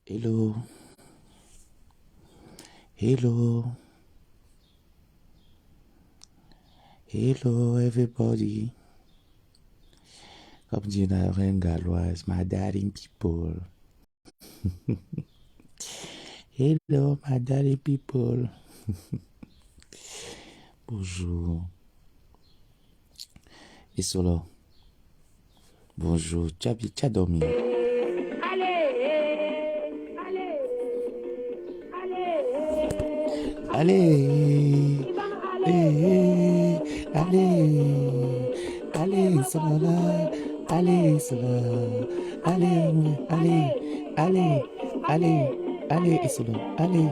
Hello, hello, hello everybody. Comme dit la reine galloise, my darling people. Hello, my darling people. Bonjour. Et solo. Bonjour. Tu as dormi? Allez, allez, solo là. Allez, solo. Allez, et solo. Allez.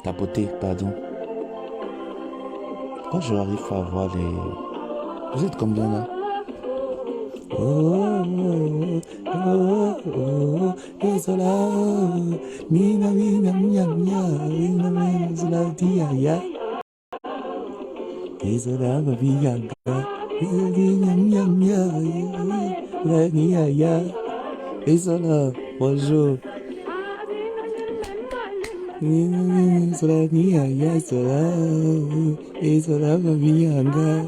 Tapoter, pardon. Quand je arrive à voir les... Vous êtes combien là? Isola, mina, mina, mia, mia, mina, mina, isola, dia, ya. Isola, mia, mina, mia, mia, isola, dia, ya. Isola, bonjour. Isola, dia, ya, isola, isola, mia, mia.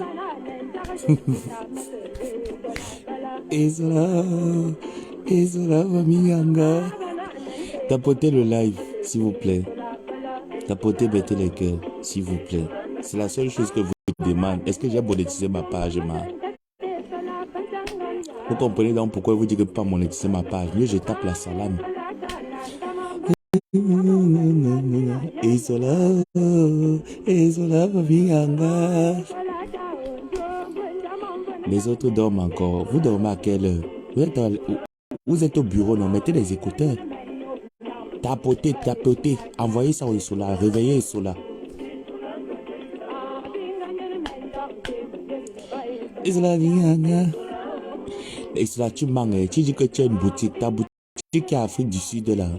Isola, mia, tapotez le live, s'il vous plaît. Tapotez, mettez les cœurs, s'il vous plaît. C'est la seule chose que vous demandez. Est-ce que j'ai monétisé ma page, Vous comprenez donc pourquoi vous dites que pas monétiser ma page. Mieux, je tape la salame. Isola, les autres dorment encore. Vous dormez à quelle heure? Vous êtes au bureau, non? Mettez les écouteurs. Tapotez. Envoyez ça au Isola. Réveillez Isola. Isola, tu manques. Tu dis que tu as une boutique. Ta boutique est à Afrique du Sud, là.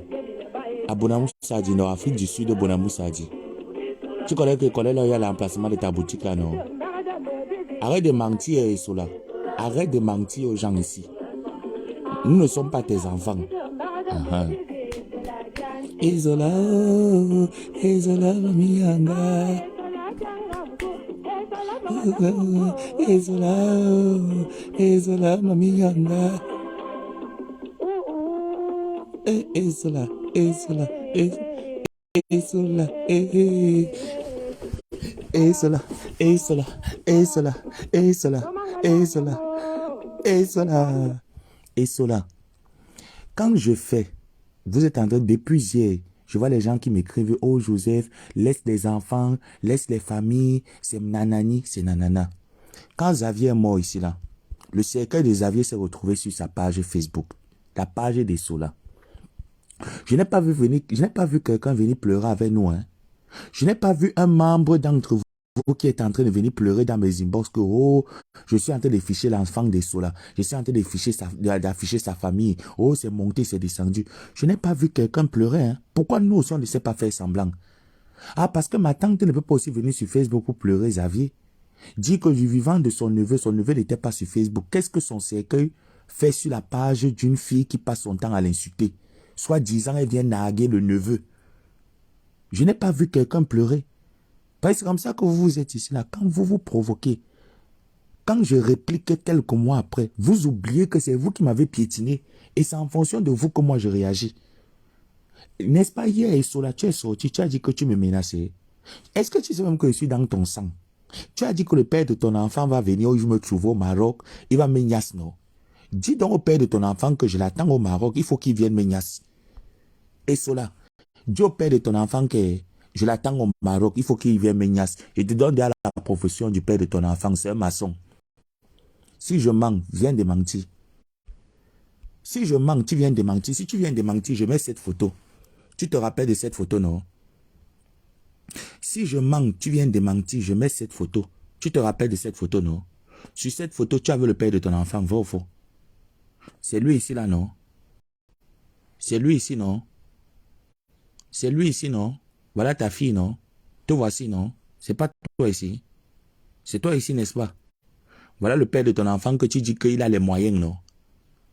À Bonamou Sadi, non? Afrique du Sud de Bonamou Sadi. Tu connais là, il y a l'emplacement de ta boutique, là, non? Arrête de mentir, Isola. Arrête de mentir aux gens ici. Nous ne sommes pas tes enfants. Isola, mianga. Isola, mianga. Isola. Quand je fais, vous êtes en train d'épuiser. Je vois les gens qui m'écrivent, oh Joseph, laisse les enfants, laisse les familles, c'est nanani, c'est nanana. Quand Xavier est mort ici, là, le cercueil de Xavier s'est retrouvé sur sa page Facebook, la page des Sola. Je n'ai pas vu quelqu'un venir pleurer avec nous. Hein. Je n'ai pas vu un membre d'entre vous qui est en train de venir pleurer dans mes inbox que oh, je suis en train d'afficher l'enfant des Sola. Je suis en train d'afficher sa famille. Oh, c'est monté, c'est descendu. Je n'ai pas vu quelqu'un pleurer. Hein. Pourquoi nous aussi, on ne sait pas faire semblant? Ah, parce que ma tante ne peut pas aussi venir sur Facebook pour pleurer Xavier. Dit que du vivant de son neveu n'était pas sur Facebook. Qu'est-ce que son cercueil fait sur la page d'une fille qui passe son temps à l'insulter? Soit disant, elle vient narguer le neveu. Je n'ai pas vu quelqu'un pleurer. C'est comme ça que vous êtes ici là. Quand vous vous provoquez, quand je réplique tel que moi après, vous oubliez que c'est vous qui m'avez piétiné. Et c'est en fonction de vous que moi je réagis. N'est-ce pas hier, Isola, tu es sorti, tu as dit que tu me menaçais. Est-ce que tu sais même que je suis dans ton sang? Tu as dit que le père de ton enfant va venir où je me trouve au Maroc, il va me menacer, non? Dis donc au père de ton enfant que je l'attends au Maroc, il faut qu'il vienne me menacer. Isola, dis au père de ton enfant que je l'attends au Maroc, il faut qu'il vienne me menacer. Et te donne à la profession du père de ton enfant, c'est un maçon. Si je mens, viens de mentir. Si je mens, tu viens de mentir. Si tu viens de mentir, je mets cette photo. Tu te rappelles de cette photo, non? Si je mens, tu viens de mentir, je mets cette photo. Tu te rappelles de cette photo, non? Sur cette photo, tu avais le père de ton enfant, vrai ou faux? C'est lui ici, là, non? C'est lui ici, non? C'est lui ici, non? Voilà ta fille, non? Te voici, non? C'est pas toi ici. C'est toi ici, n'est-ce pas? Voilà le père de ton enfant que tu dis qu'il a les moyens, non?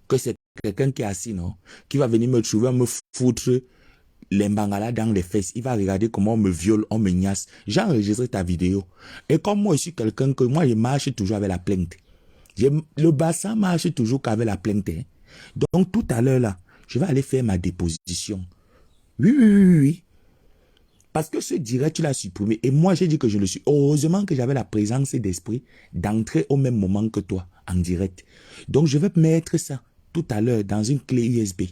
Que c'est quelqu'un qui est assis, non, qui va venir me trouver, me foutre les bangala dans les fesses. Il va regarder comment on me viole, on me niasse. J'ai enregistré ta vidéo. Et comme moi, je suis quelqu'un que moi, je marche toujours avec la plainte. Le bassin marche toujours qu'avec la plainte. Hein. Donc, tout à l'heure, là, je vais aller faire ma déposition. Oui, oui, oui, oui, oui. Parce que ce direct, tu l'as supprimé. Et moi, j'ai dit que je le suis. Heureusement que j'avais la présence d'esprit d'entrer au même moment que toi, en direct. Donc, je vais mettre ça tout à l'heure dans une clé USB.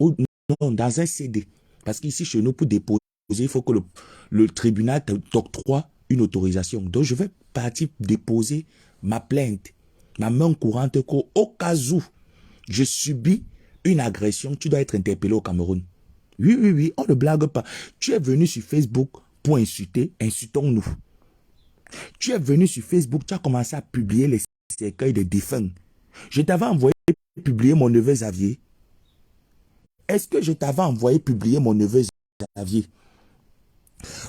Ou non, dans un CD. Parce qu'ici, chez nous, pour déposer, il faut que le tribunal t'octroie une autorisation. Donc, je vais partir déposer ma plainte, ma main courante, au cas où je subis une agression, tu dois être interpellé au Cameroun. Oui, oui, oui, on ne blague pas. Tu es venu sur Facebook pour insulter, insultons-nous. Tu es venu sur Facebook, tu as commencé à publier les cercueils des défunts. Je t'avais envoyé publier mon neveu Xavier. Est-ce que je t'avais envoyé publier mon neveu Xavier?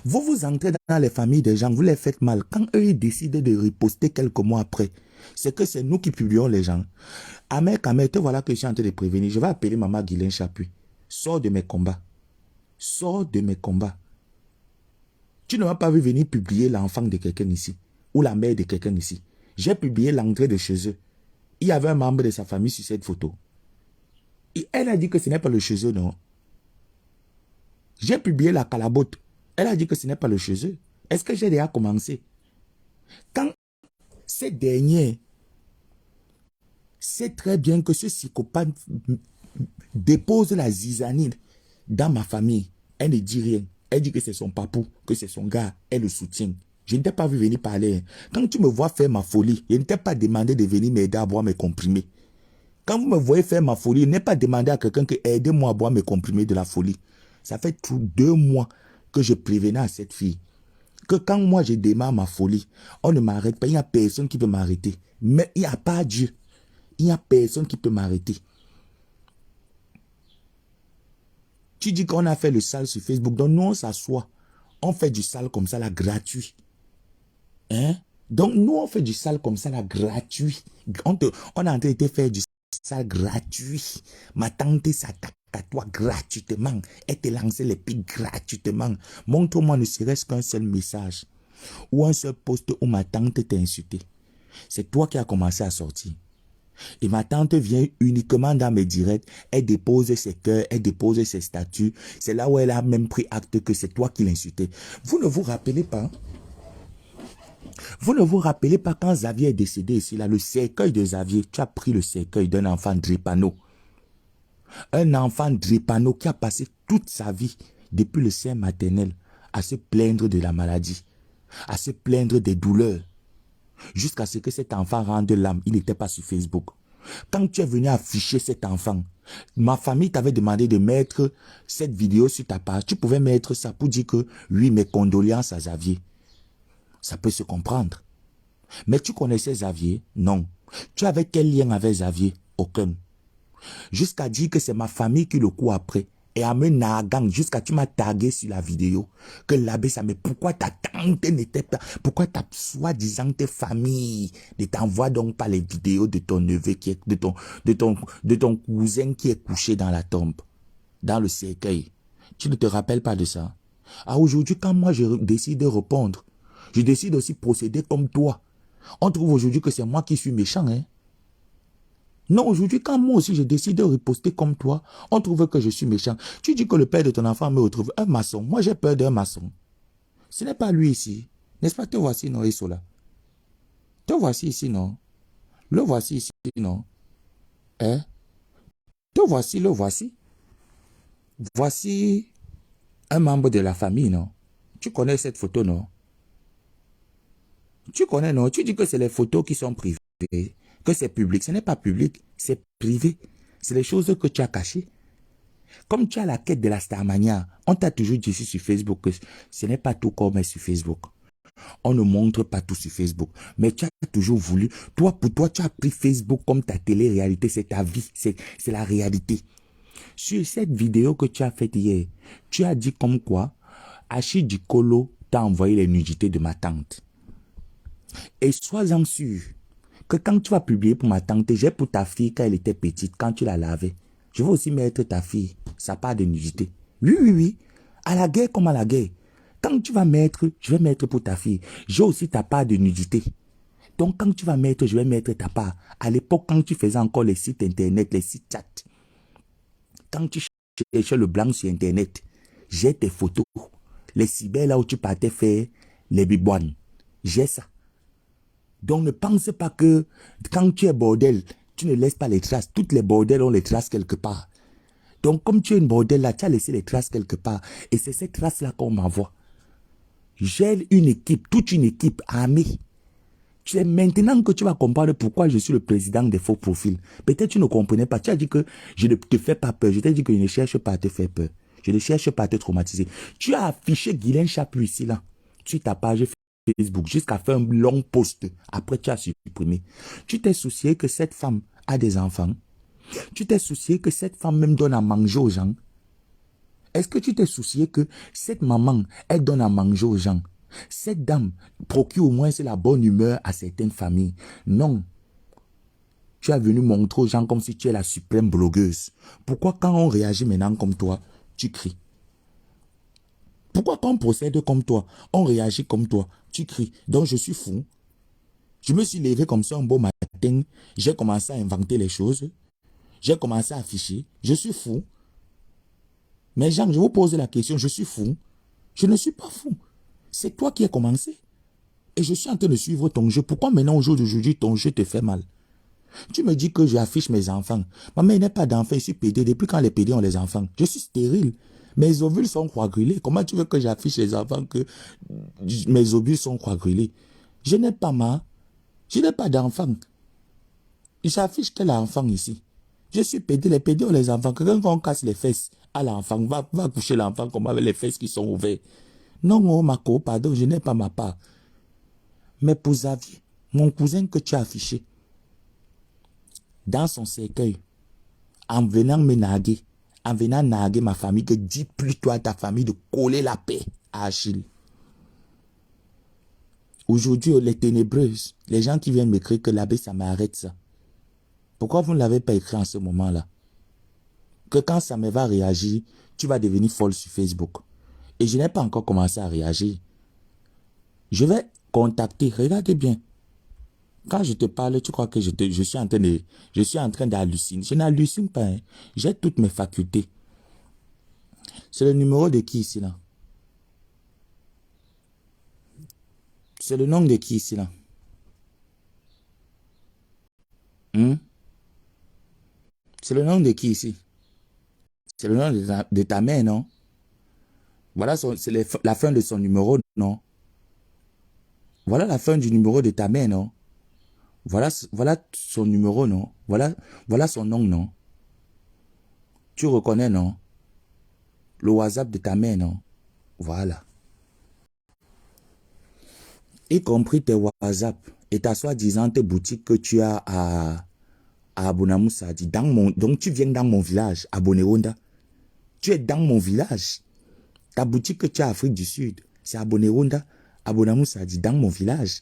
Vous vous entrez dans les familles des gens, vous les faites mal. Quand eux, ils décident de riposter quelques mois après, c'est que c'est nous qui publions les gens. Amé, te voilà que je suis en train de prévenir. Je vais appeler maman Guylaine Chapuis. Sors de mes combats. Sors de mes combats. Tu ne m'as pas vu venir publier l'enfant de quelqu'un ici. Ou la mère de quelqu'un ici. J'ai publié l'entrée de chez eux. Il y avait un membre de sa famille sur cette photo. Et elle a dit que ce n'est pas le chez eux, non. J'ai publié la calabote. Elle a dit que ce n'est pas le chez eux. Est-ce que j'ai déjà commencé? Quand ces derniers sait très bien que ce psychopathe dépose la zizanide dans ma famille. Elle ne dit rien. Elle dit que c'est son papou, que c'est son gars. Elle le soutient. Je ne t'ai pas vu venir parler. Quand tu me vois faire ma folie, je ne t'ai pas demandé de venir m'aider à boire mes comprimés. Quand vous me voyez faire ma folie, je n'ai pas demandé à quelqu'un que aidez-moi à boire mes comprimés de la folie. Ça fait 2 mois que je prévenais à cette fille que quand moi je démarre ma folie, on ne m'arrête pas. Il n'y a personne qui peut m'arrêter. Mais il n'y a pas Dieu. Il n'y a personne qui peut m'arrêter. Tu dis qu'on a fait le sale sur Facebook. Donc nous, on s'assoit. On fait du sale comme ça, là, gratuit. Hein? Donc nous, on fait du sale comme ça, là, gratuit. On est en train de te faire du sale gratuit. Ma tante s'attaque à toi gratuitement. Elle te lance les pics gratuitement. Montre-moi ne serait-ce qu'un seul message. Ou un seul post où ma tante t'a insulté. C'est toi qui as commencé à sortir. Et ma tante vient uniquement dans mes directs, elle dépose ses cœurs, elle dépose ses statuts. C'est là où elle a même pris acte que c'est toi qui l'insultais. Vous ne vous rappelez pas? Vous ne vous rappelez pas quand Xavier est décédé ici, là, le cercueil de Xavier, tu as pris le cercueil d'un enfant drépano. Un enfant drépano qui a passé toute sa vie, depuis le sein maternel, à se plaindre de la maladie, à se plaindre des douleurs. Jusqu'à ce que cet enfant rende l'âme. Il n'était pas sur Facebook. Quand tu es venu afficher cet enfant, ma famille t'avait demandé de mettre cette vidéo sur ta page. Tu pouvais mettre ça pour dire que, oui, mes condoléances à Xavier. Ça peut se comprendre. Mais tu connaissais Xavier? Non. Tu avais quel lien avec Xavier? Aucun. Jusqu'à dire que c'est ma famille qui le court après. Et à me nagang, jusqu'à tu m'as tagué sur la vidéo, que l'abbé, ça, mais pourquoi ta tante n'était pas, pourquoi ta soi-disant famille ne t'envoie donc pas les vidéos de ton neveu qui est, de ton cousin qui est couché dans la tombe, dans le cercueil. Tu ne te rappelles pas de ça? Ah, aujourd'hui, quand moi je décide de répondre, je décide aussi de procéder comme toi. On trouve aujourd'hui que c'est moi qui suis méchant, hein? Non, aujourd'hui, quand moi aussi je décide de riposter comme toi, on trouve que je suis méchant. Tu dis que le père de ton enfant me retrouve un maçon. Moi, j'ai peur d'un maçon. Ce n'est pas lui ici. N'est-ce pas? Te voici, non, Isola? Te voici ici, non? Le voici ici, non? Hein? Te voici, le voici. Voici un membre de la famille, non? Tu connais cette photo, non? Tu connais, non? Tu dis que c'est les photos qui sont privées. Que c'est public. Ce n'est pas public, c'est privé. C'est les choses que tu as cachées. Comme tu as la quête de la Starmania, on t'a toujours dit sur Facebook que ce n'est pas tout comme sur Facebook. On ne montre pas tout sur Facebook. Mais tu as toujours voulu. Toi, pour toi, tu as pris Facebook comme ta télé-réalité. C'est ta vie. C'est la réalité. Sur cette vidéo que tu as faite hier, tu as dit comme quoi Achille Dikolo t'a envoyé les nudités de ma tante. Et sois-en sûr que quand tu vas publier pour ma tante, j'ai pour ta fille quand elle était petite, quand tu la lavais. Je vais aussi mettre ta fille, sa part de nudité. Oui, oui, oui. À la guerre comme à la guerre. Quand tu vas mettre, je vais mettre pour ta fille. J'ai aussi ta part de nudité. Donc, quand tu vas mettre, je vais mettre ta part. À l'époque, quand tu faisais encore les sites internet, les sites chat, quand tu cherchais le blanc sur internet, j'ai tes photos. Les cyber là où tu partais faire les bibouanes. J'ai ça. Donc, ne pense pas que quand tu es bordel, tu ne laisses pas les traces. Toutes les bordels ont les traces quelque part. Donc, comme tu es une bordel là, tu as laissé les traces quelque part. Et c'est ces traces-là qu'on m'envoie. J'ai une équipe, toute une équipe armée. C'est maintenant que tu vas comprendre pourquoi je suis le président des faux profils. Peut-être tu ne comprenais pas. Tu as dit que je ne te fais pas peur. Je t'ai dit que je ne cherche pas à te faire peur. Je ne cherche pas à te traumatiser. Tu as affiché Guylaine Chapuis ici, là, sur ta page Facebook, jusqu'à faire un long post. Après, tu as supprimé. Tu t'es soucié que cette femme a des enfants. Tu t'es soucié que cette femme même donne à manger aux gens. Est-ce que tu t'es soucié que cette maman, elle donne à manger aux gens? Cette dame procure au moins la bonne humeur à certaines familles. Non. Tu es venu montrer aux gens comme si tu es la suprême blogueuse. Pourquoi quand on réagit maintenant comme toi, tu cries? Pourquoi quand on procède comme toi, on réagit comme toi, tu cries? Donc je suis fou. Je me suis levé comme ça un beau matin. J'ai commencé à inventer les choses. J'ai commencé à afficher. Je suis fou. Mais Jean, je vous pose la question, je suis fou? Je ne suis pas fou. C'est toi qui as commencé. Et je suis en train de suivre ton jeu. Pourquoi maintenant, au jour d'aujourd'hui, ton jeu te fait mal? Tu me dis que j'affiche mes enfants. Maman, il n'est pas d'enfants, je suis pédé. Depuis quand les pédés ont les enfants? Je suis stérile. Mes ovules sont coagulés. Comment tu veux que j'affiche les enfants que mes ovules sont coagulés? Je n'ai pas je n'ai pas d'enfants. J'affiche quel enfant ici? Je suis pédé. Les pédés ont les enfants. Quand on casse les fesses à l'enfant, va coucher l'enfant comme avec les fesses qui sont ouvertes. Non, oh, Marco, pardon, je n'ai pas ma part. Mais pour Xavier, mon cousin que tu as affiché, dans son cercueil, en venant me narguer, en venant narguer ma famille, que dis plus toi à ta famille de coller la paix à Achille. Aujourd'hui, les ténébreuses, les gens qui viennent m'écrire que l'abbé, ça m'arrête ça. Pourquoi vous ne l'avez pas écrit en ce moment-là? Que quand ça me va réagir, tu vas devenir folle sur Facebook. Et je n'ai pas encore commencé à réagir. Je vais contacter, regardez bien. Quand je te parle, tu crois que je suis en train d'halluciner. Je n'hallucine pas. Hein. J'ai toutes mes facultés. C'est le numéro de qui ici là? C'est le nom de qui ici là? C'est le nom de qui ici? C'est le nom de ta mère, non? Voilà, c'est la fin de son numéro, non? Voilà la fin du numéro de ta mère, non? Voilà son numéro, non? Voilà son nom, non? Tu reconnais, non? Le WhatsApp de ta mère, non? Voilà. Y compris tes WhatsApp et ta soi-disant boutique que tu as à Abonamoussadi. Donc tu viens dans mon village, à Bonéronda. Tu es dans mon village. Ta boutique que tu as à Afrique du Sud, c'est à Bonéronda, à Bonamoussadi, dans mon village.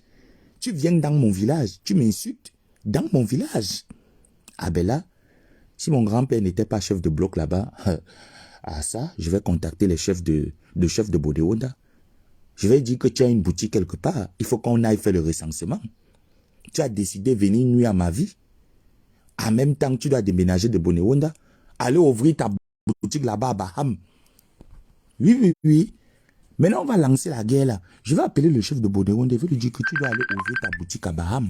Tu viens dans mon village, tu m'insultes dans mon village. Ah ben là, si mon grand-père n'était pas chef de bloc là-bas, ah ça, je vais contacter les chefs de Bonéronda. Je vais dire que tu as une boutique quelque part. Il faut qu'on aille faire le recensement. Tu as décidé de venir nuire à ma vie. En même temps, tu dois déménager de Bonéronda. Aller ouvrir ta boutique là-bas à Baham. Oui, oui, oui. Maintenant, on va lancer la guerre là. Je vais appeler le chef de Bonéronda. Je vais lui dire que tu dois aller ouvrir ta boutique à Baham.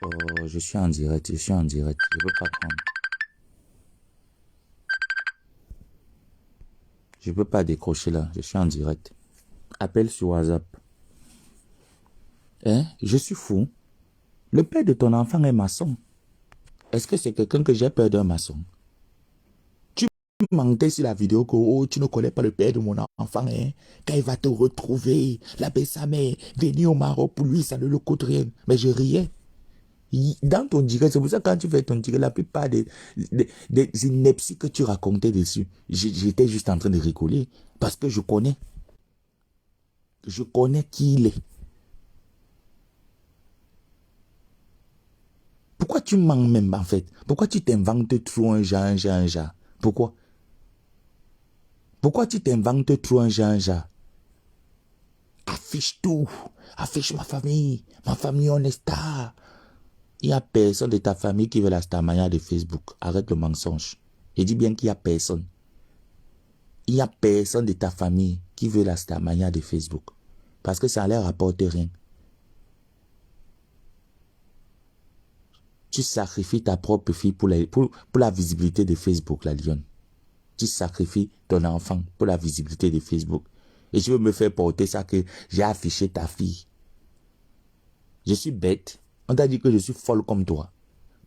Oh, je suis en direct. Je ne peux pas prendre. Je ne peux pas décrocher là. Je suis en direct. Appelle sur WhatsApp. Hein? Je suis fou. Le père de ton enfant est maçon. Est-ce que c'est quelqu'un que j'ai peur d'un maçon? Tu mentais sur la vidéo que oh, tu ne connais pas le père de mon enfant. Hein? Quand il va te retrouver, la mère, venir au Maroc pour lui, ça ne le coûte rien. Mais je riais. Dans ton direct, c'est pour ça que quand tu fais ton direct, la plupart des inepties que tu racontais dessus, j'étais juste en train de rigoler. Parce que je connais. Je connais qui il est. Pourquoi tu mens même en fait? Pourquoi tu t'inventes trop un genre? Pourquoi? Pourquoi tu t'inventes trop un genre? Affiche tout. Affiche ma famille. Ma famille, on est star. Il n'y a personne de ta famille qui veut la starmania de Facebook. Arrête le mensonge. Je dis bien qu'il n'y a personne. Il n'y a personne de ta famille qui veut la starmania de Facebook. Parce que ça ne leur rapporte rien. Tu sacrifies ta propre fille pour la visibilité de Facebook, la lionne. Tu sacrifies ton enfant pour la visibilité de Facebook. Et tu veux me faire porter ça que j'ai affiché ta fille. Je suis bête. On t'a dit que je suis folle comme toi.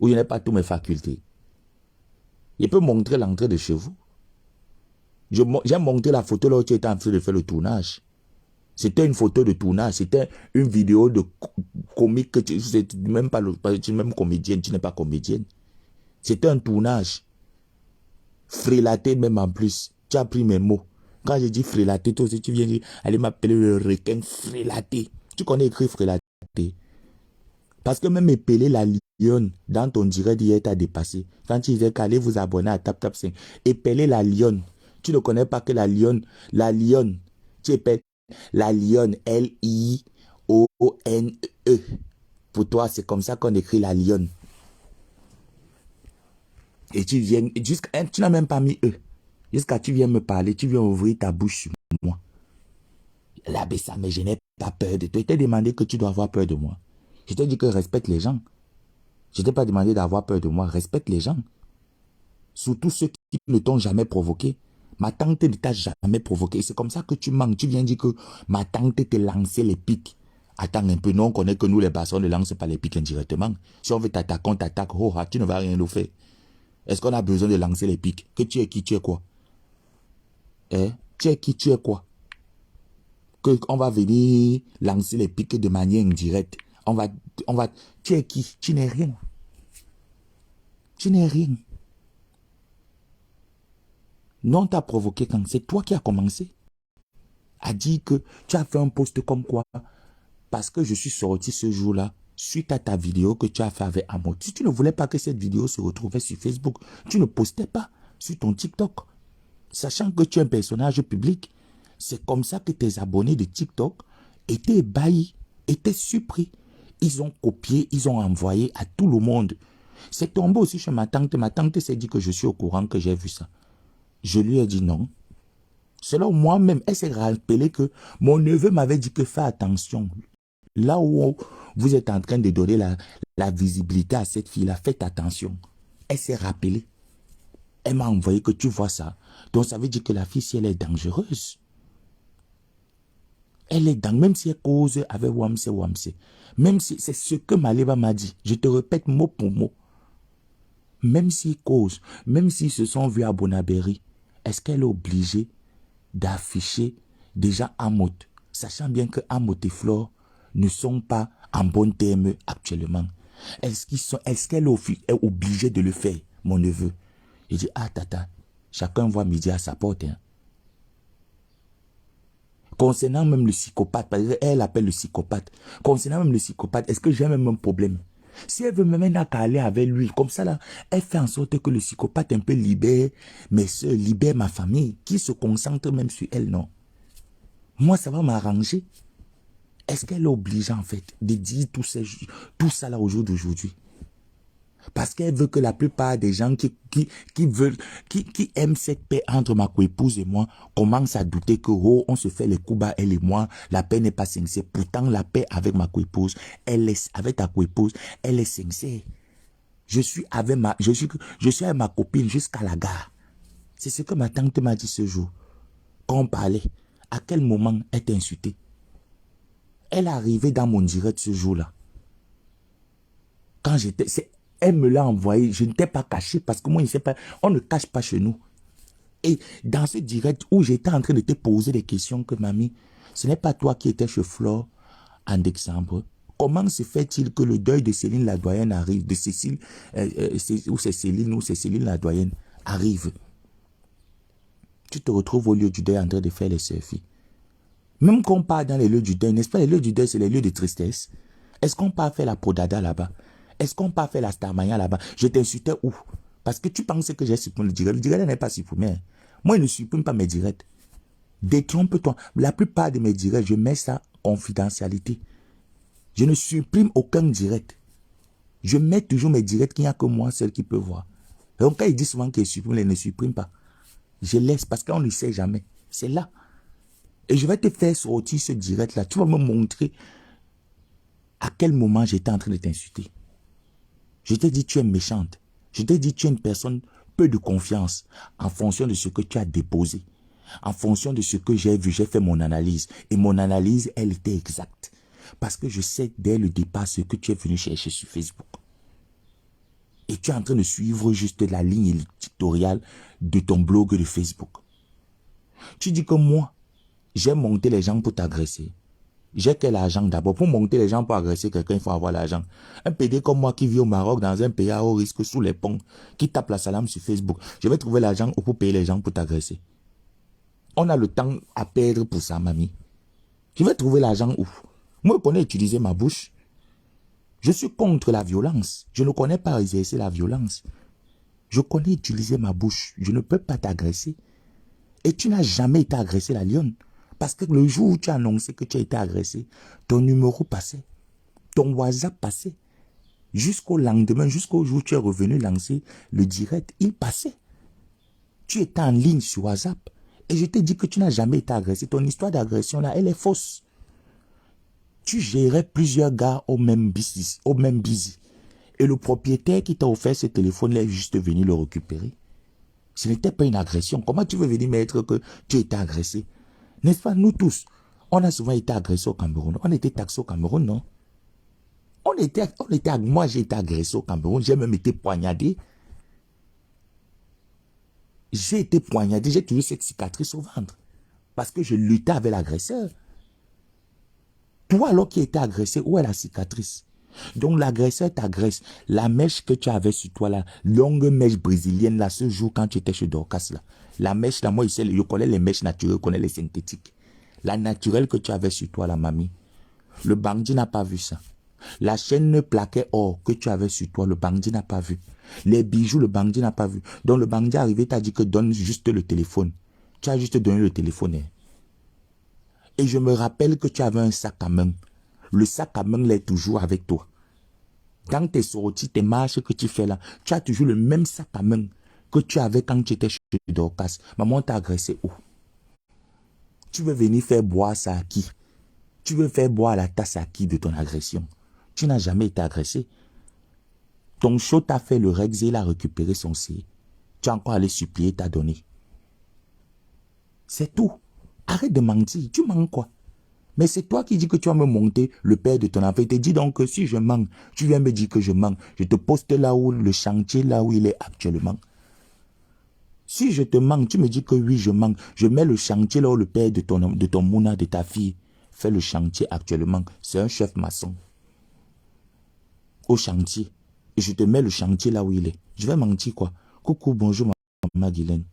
Ou je n'ai pas toutes mes facultés. Je peux montrer l'entrée de chez vous. J'ai montré la photo là où tu étais en train de faire le tournage. C'était une photo de tournage. C'était une vidéo de comique. Tu n'es même pas tu n'es même comédienne. Tu n'es pas comédienne. C'était un tournage. Frélaté même en plus. Tu as pris mes mots. Quand j'ai dit frélaté, toi aussi tu viens dire, allez m'appeler le requin frélaté. Tu connais écrit frélaté. Parce que même épeler la lionne dans ton direct hier t'a dépassé. Quand tu disais qu'allez vous abonner à Tap Tap 5. Épeler la lionne. Tu ne connais pas que la lionne, tu épelles la lionne, L-I-O-N-E. Pour toi, c'est comme ça qu'on écrit la lionne. Et tu viens, tu n'as même pas mis E. Jusqu'à tu viens me parler, tu viens ouvrir ta bouche sur moi. Là, ça, mais je n'ai pas peur de toi. Je t'ai demandé que tu dois avoir peur de moi. Je t'ai dit que respecte les gens. Je ne t'ai pas demandé d'avoir peur de moi. Respecte les gens. Surtout ceux qui ne t'ont jamais provoqué. Ma tante ne t'a jamais provoqué. C'est comme ça que tu manques. Tu viens dire que ma tante te lançait les pics. Attends un peu. Non, on connaît que nous, les bâtons, ne lancent pas les pics indirectement. Si on veut t'attaquer, on t'attaque. Oh, tu ne vas rien nous faire. Est-ce qu'on a besoin de lancer les pics? Que tu es qui, tu es quoi? Tu es qui, tu es quoi? On va venir lancer les pics de manière indirecte. Tu es qui? Tu n'es rien. Tu n'es rien. Non, t'as provoqué quand c'est toi qui as commencé à dire que tu as fait un post comme quoi parce que je suis sorti ce jour-là suite à ta vidéo que tu as fait avec Amo. Si tu ne voulais pas que cette vidéo se retrouvait sur Facebook, tu ne postais pas sur ton TikTok. Sachant que tu es un personnage public, c'est comme ça que tes abonnés de TikTok étaient ébahis, étaient surpris. Ils ont copié, ils ont envoyé à tout le monde. C'est tombé aussi chez ma tante. Ma tante s'est dit que je suis au courant que j'ai vu ça. Je lui ai dit non. Selon moi-même, elle s'est rappelée que mon neveu m'avait dit que fais attention. Là où vous êtes en train de donner la visibilité à cette fille-là, faites attention. Elle s'est rappelée. Elle m'a envoyé que tu vois ça. Donc ça veut dire que la fille, si elle est dangereuse, elle est dangereuse, même si elle cause avec Wamse. Même si c'est ce que Maleba m'a dit. Je te répète mot pour mot. Même s'ils causent, même s'ils se sont vus à Bonabéry, est-ce qu'elle est obligée d'afficher déjà Amot, sachant bien que Amot et Flore ne sont pas en bon terme actuellement? Est-ce qu'elle est obligée de le faire, mon neveu? Il dit, ah tata, chacun voit midi à sa porte. Hein. Concernant même le psychopathe, parce qu'elle appelle le psychopathe, concernant même le psychopathe, est-ce que j'ai même un problème? Si elle veut me mettre à aller avec lui, comme ça là, elle fait en sorte que le psychopathe un peu libère mes soeurs, libère ma famille, qui se concentre même sur elle, non? Moi, ça va m'arranger. Est-ce qu'elle est obligée en fait de dire tout ça là au jour d'aujourd'hui? Parce qu'elle veut que la plupart des gens qui aiment cette paix entre ma coépouse et moi commencent à douter que oh, on se fait les coups bas, elle et moi, la paix n'est pas sincère. Pourtant, la paix avec ma coépouse, avec ta coépouse, elle est sincère. Je suis avec ma copine jusqu'à la gare. C'est ce que ma tante m'a dit ce jour. Quand on parlait, à quel moment elle t'a insulté? Elle est arrivée dans mon direct ce jour-là. Quand elle me l'a envoyé, je ne t'ai pas caché parce que moi, je sais pas, on ne cache pas chez nous. Et dans ce direct où j'étais en train de te poser des questions que mamie, ce n'est pas toi qui étais chez Flore en décembre. Comment se fait-il que le deuil de Céline la doyenne arrive, de Cécile, ou c'est Céline la doyenne arrive? Tu te retrouves au lieu du deuil en train de faire les selfies. Même quand on part dans les lieux du deuil, n'est-ce pas, les lieux du deuil, c'est les lieux de tristesse. Est-ce qu'on part faire la podada là-bas? Est-ce qu'on peut faire la Starmania là-bas? Je t'insultais où? Parce que tu penses que j'ai supprimé le direct. Le direct n'est pas supprimé. Moi, il ne supprime pas mes directs. Détrompe-toi. La plupart de mes directs, je mets ça en confidentialité. Je ne supprime aucun direct. Je mets toujours mes directs qu'il n'y a que moi seul qui peut voir. Donc quand il dit souvent qu'il supprime, il ne supprime pas. Je laisse parce qu'on ne sait jamais. C'est là. Et je vais te faire sortir ce direct-là. Tu vas me montrer à quel moment j'étais en train de t'insulter. Je t'ai dit tu es méchante. Je t'ai dit tu es une personne peu de confiance en fonction de ce que tu as déposé. En fonction de ce que j'ai vu, j'ai fait mon analyse. Et mon analyse, elle était exacte. Parce que je sais dès le départ ce que tu es venu chercher sur Facebook. Et tu es en train de suivre juste la ligne éditoriale de ton blog de Facebook. Tu dis que moi, j'ai monté les gens pour t'agresser. J'ai quel argent d'abord? Pour monter les gens pour agresser quelqu'un, il faut avoir l'argent. Un PD comme moi qui vit au Maroc, dans un pays à haut risque, sous les ponts, qui tape la salame sur Facebook, je vais trouver l'argent pour payer les gens pour t'agresser. On a le temps à perdre pour ça, mamie. Je vais trouver l'argent où? Moi, je connais utiliser ma bouche. Je suis contre la violence. Je ne connais pas exercer la violence. Je connais utiliser ma bouche. Je ne peux pas t'agresser. Et tu n'as jamais été agressé, la lionne. Parce que le jour où tu as annoncé que tu as été agressé, ton numéro passait. Ton WhatsApp passait. Jusqu'au lendemain, jusqu'au jour où tu es revenu lancer le direct, il passait. Tu étais en ligne sur WhatsApp. Et je t'ai dit que tu n'as jamais été agressé. Ton histoire d'agression là, elle est fausse. Tu gérais plusieurs gars au même business, au même busy. Et le propriétaire qui t'a offert ce téléphone là est juste venu le récupérer. Ce n'était pas une agression. Comment tu veux venir mettre que tu étais agressé? N'est-ce pas, nous tous, on a souvent été agressés au Cameroun. On était taxés au Cameroun, non? Moi j'ai été agressé au Cameroun. J'ai même été poignardé. J'ai été poignardé. J'ai toujours cette cicatrice au ventre. Parce que je luttais avec l'agresseur. Toi, alors qui étais agressé, où est la cicatrice? Donc l'agresseur t'agresse. La mèche que tu avais sur toi, la longue mèche brésilienne, là, ce jour quand tu étais chez Dorcas, là. La mèche, là, moi, je connais les mèches naturelles, je connais les synthétiques. La naturelle que tu avais sur toi, la mamie. Le bandit n'a pas vu ça. La chaîne plaquée or que tu avais sur toi, le bandit n'a pas vu. Les bijoux, le bandit n'a pas vu. Donc le bandit est arrivé, t'a dit que donne juste le téléphone. Tu as juste donné le téléphone. Hein. Et je me rappelle que tu avais un sac à main. Le sac à main l'est toujours avec toi. Quand tu es sorti, tes marches que tu fais là, tu as toujours le même sac à main que tu avais quand tu étais chez Dorcas. Maman t'a agressé où? Tu veux venir faire boire ça à qui? Tu veux faire boire la tasse à qui de ton agression? Tu n'as jamais été agressé. Ton show t'a fait le Rex et il a récupéré son C. Tu as encore allé supplier, t'as donné. C'est tout. Arrête de mentir. Tu mens quoi? Mais c'est toi qui dis que tu vas me monter le père de ton enfant. Il te dit donc que si je mens, tu viens me dire que je mens. Je te poste là où le chantier, là où il est actuellement. Si je te mens, tu me dis que oui, je mens. Je mets le chantier là où le père de ton mouna, de ta fille, fait le chantier actuellement. C'est un chef maçon. Au chantier. Et je te mets le chantier là où il est. Je vais mentir quoi? Coucou, bonjour, maman Guylaine.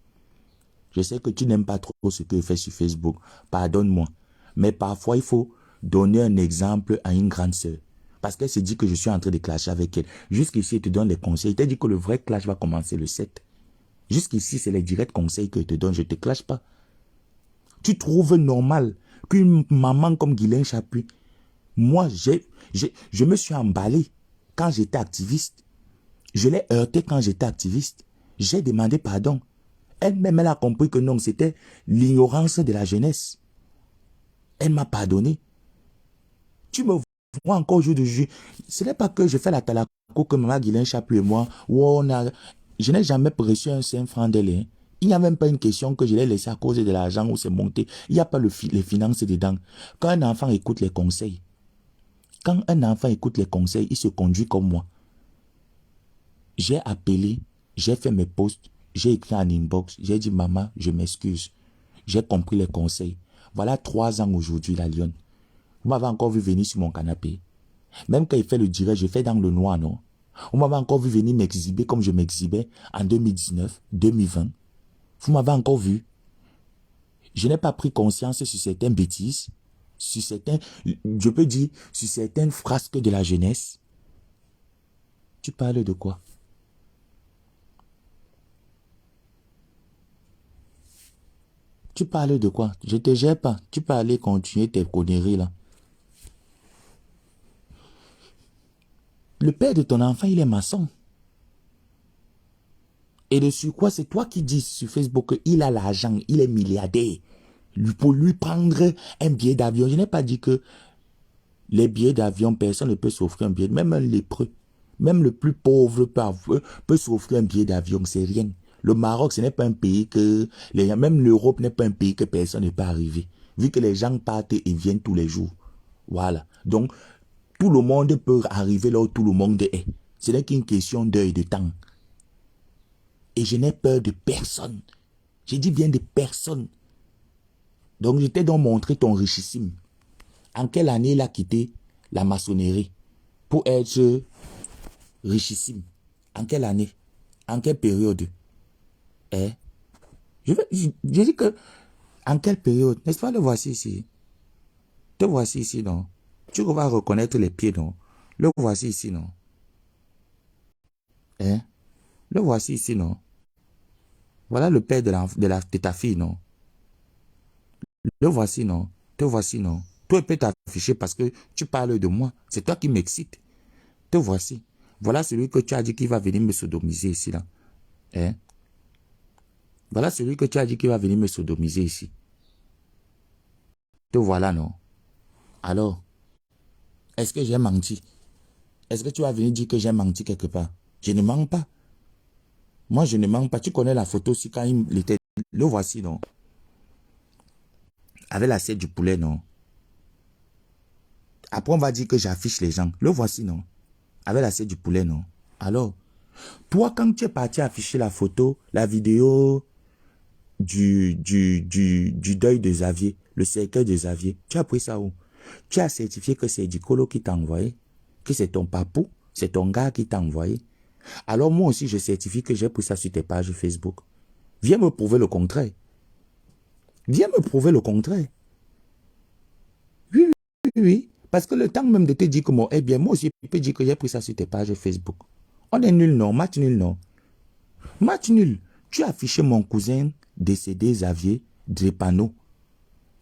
Je sais que tu n'aimes pas trop ce que je fais sur Facebook. Pardonne-moi. Mais parfois, il faut donner un exemple à une grande sœur. Parce qu'elle s'est dit que je suis en train de clasher avec elle. Jusqu'ici, elle te donne des conseils. Elle t'a dit que le vrai clash va commencer le 7. Jusqu'ici, c'est les directs conseils que je te donne. Je ne te clash pas. Tu trouves normal qu'une maman comme Guylaine Chapuis, moi, je me suis emballé quand j'étais activiste. Je l'ai heurté quand j'étais activiste. J'ai demandé pardon. Elle-même, elle a compris que non, c'était l'ignorance de la jeunesse. Elle m'a pardonné. Tu me vois encore au jour de jeu. Ce n'est pas que je fais la talaco que maman Guylaine Chapuis et moi, où je n'ai jamais reçu un 5 francs d'elle. Hein. Il n'y a même pas une question que je l'ai laissé à cause de l'argent où c'est monté. Il n'y a pas les finances dedans. Quand un enfant écoute les conseils, il se conduit comme moi. J'ai appelé, j'ai fait mes posts, j'ai écrit en inbox, j'ai dit maman, je m'excuse. J'ai compris les conseils. Voilà 3 ans aujourd'hui, la lionne. Vous m'avez encore vu venir sur mon canapé. Même quand il fait le direct, je fais dans le noir, non? Vous m'avez encore vu venir m'exhiber comme je m'exhibais en 2019, 2020. Vous m'avez encore vu. Je n'ai pas pris conscience sur certaines bêtises, sur certains, je peux dire, sur certaines frasques de la jeunesse. Tu parles de quoi? Tu parles de quoi? Je te gère pas. Tu peux aller continuer tes conneries là. Le père de ton enfant, il est maçon. Et dessus quoi, c'est toi qui dis sur Facebook qu'il a l'argent, il est milliardaire. Pour lui prendre un billet d'avion, je n'ai pas dit que les billets d'avion, personne ne peut s'offrir un billet. Même un lépreux, même le plus pauvre peut s'offrir un billet d'avion, c'est rien. Le Maroc, ce n'est pas un pays que... Même l'Europe n'est pas un pays que personne ne peut arriver. Vu que les gens partent et viennent tous les jours. Voilà. Donc, tout le monde peut arriver là où tout le monde est. Ce n'est qu'une question d'heure et de temps. Et je n'ai peur de personne. J'ai dit bien de personne. Donc, je t'ai donc montré ton richissime. En quelle année il a quitté la maçonnerie pour être richissime? En quelle année? En quelle période? Je dis que, en quelle période? N'est-ce pas, le voici ici? Te voici ici, non? Tu vas reconnaître les pieds, non? Le voici ici, non? Le voici ici, non? Voilà le père de ta fille, non? Le voici, non? Te voici, non? Toi, il peut t'afficher parce que tu parles de moi. C'est toi qui m'excite. Te voici. Voilà celui que tu as dit qu'il va venir me sodomiser ici, là. Voilà celui que tu as dit qu'il va venir me sodomiser ici. Te voilà, non? Alors, est-ce que j'ai menti? Est-ce que tu vas venir dire que j'ai menti quelque part? Je ne mens pas. Moi, je ne mens pas. Tu connais la photo aussi quand il était... Le voici, non? Avec l'assiette du poulet, non? Après, on va dire que j'affiche les gens. Le voici, non? Avec l'assiette du poulet, non? Alors, toi, quand tu es parti afficher la photo, la vidéo du deuil de Xavier, le cercueil de Xavier, tu as pris ça où? Tu as certifié que c'est Dicolo qui t'a envoyé, que c'est ton papou, c'est ton gars qui t'a envoyé. Alors moi aussi, je certifie que j'ai pris ça sur tes pages Facebook. Viens me prouver le contraire. Viens me prouver le contraire. Oui, oui, oui, oui. Parce que le temps même de te dire que moi, eh bien, moi aussi, je peux dire que j'ai pris ça sur tes pages Facebook. On est nul, non? Match nul, non? Match nul. Tu as affiché mon cousin décédé, Xavier Drépano,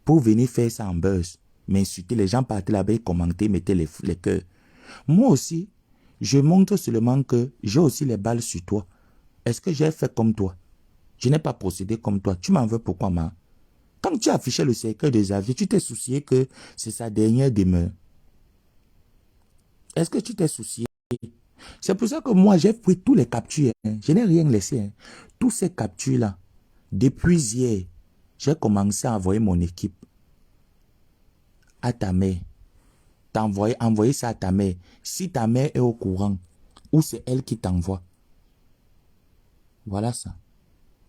pour venir faire ça en buzz. M'insulter, les gens partaient là-bas, commentaient, mettaient les cœurs. Moi aussi, je montre seulement que j'ai aussi les balles sur toi. Est-ce que j'ai fait comme toi? Je n'ai pas procédé comme toi. Tu m'en veux pourquoi, ma? Quand tu affichais le cercueil de Xavier, tu t'es soucié que c'est sa dernière demeure. Est-ce que tu t'es soucié? C'est pour ça que moi, j'ai pris tous les captures. Je n'ai rien laissé. Tous ces captures-là, depuis hier, j'ai commencé à envoyer mon équipe à ta mère. Envoyer ça à ta mère. Si ta mère est au courant, ou c'est elle qui t'envoie. Voilà ça.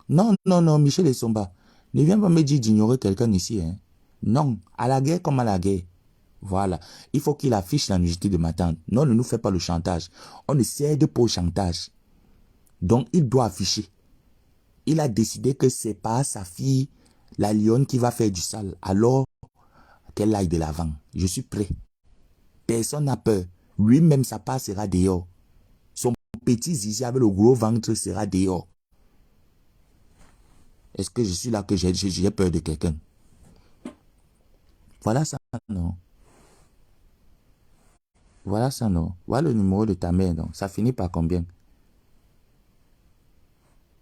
Non, non, non, Michel Essomba, ne viens pas me dire d'ignorer quelqu'un ici. Non, à la guerre comme à la guerre. Voilà. Il faut qu'il affiche la nudité de ma tante. Non, ne nous fait pas le chantage. On ne cède pas au chantage. Donc, il doit afficher. Il a décidé que c'est pas sa fille, la lionne, qui va faire du sale. Alors, qu'elle aille de l'avant. Je suis prêt. Personne n'a peur. Lui-même, sa part sera dehors. Son petit zizi avec le gros ventre sera dehors. Est-ce que je suis là que j'ai peur de quelqu'un? Voilà ça, non. Voilà ça, non. Voilà le numéro de ta mère, non. Ça finit par combien?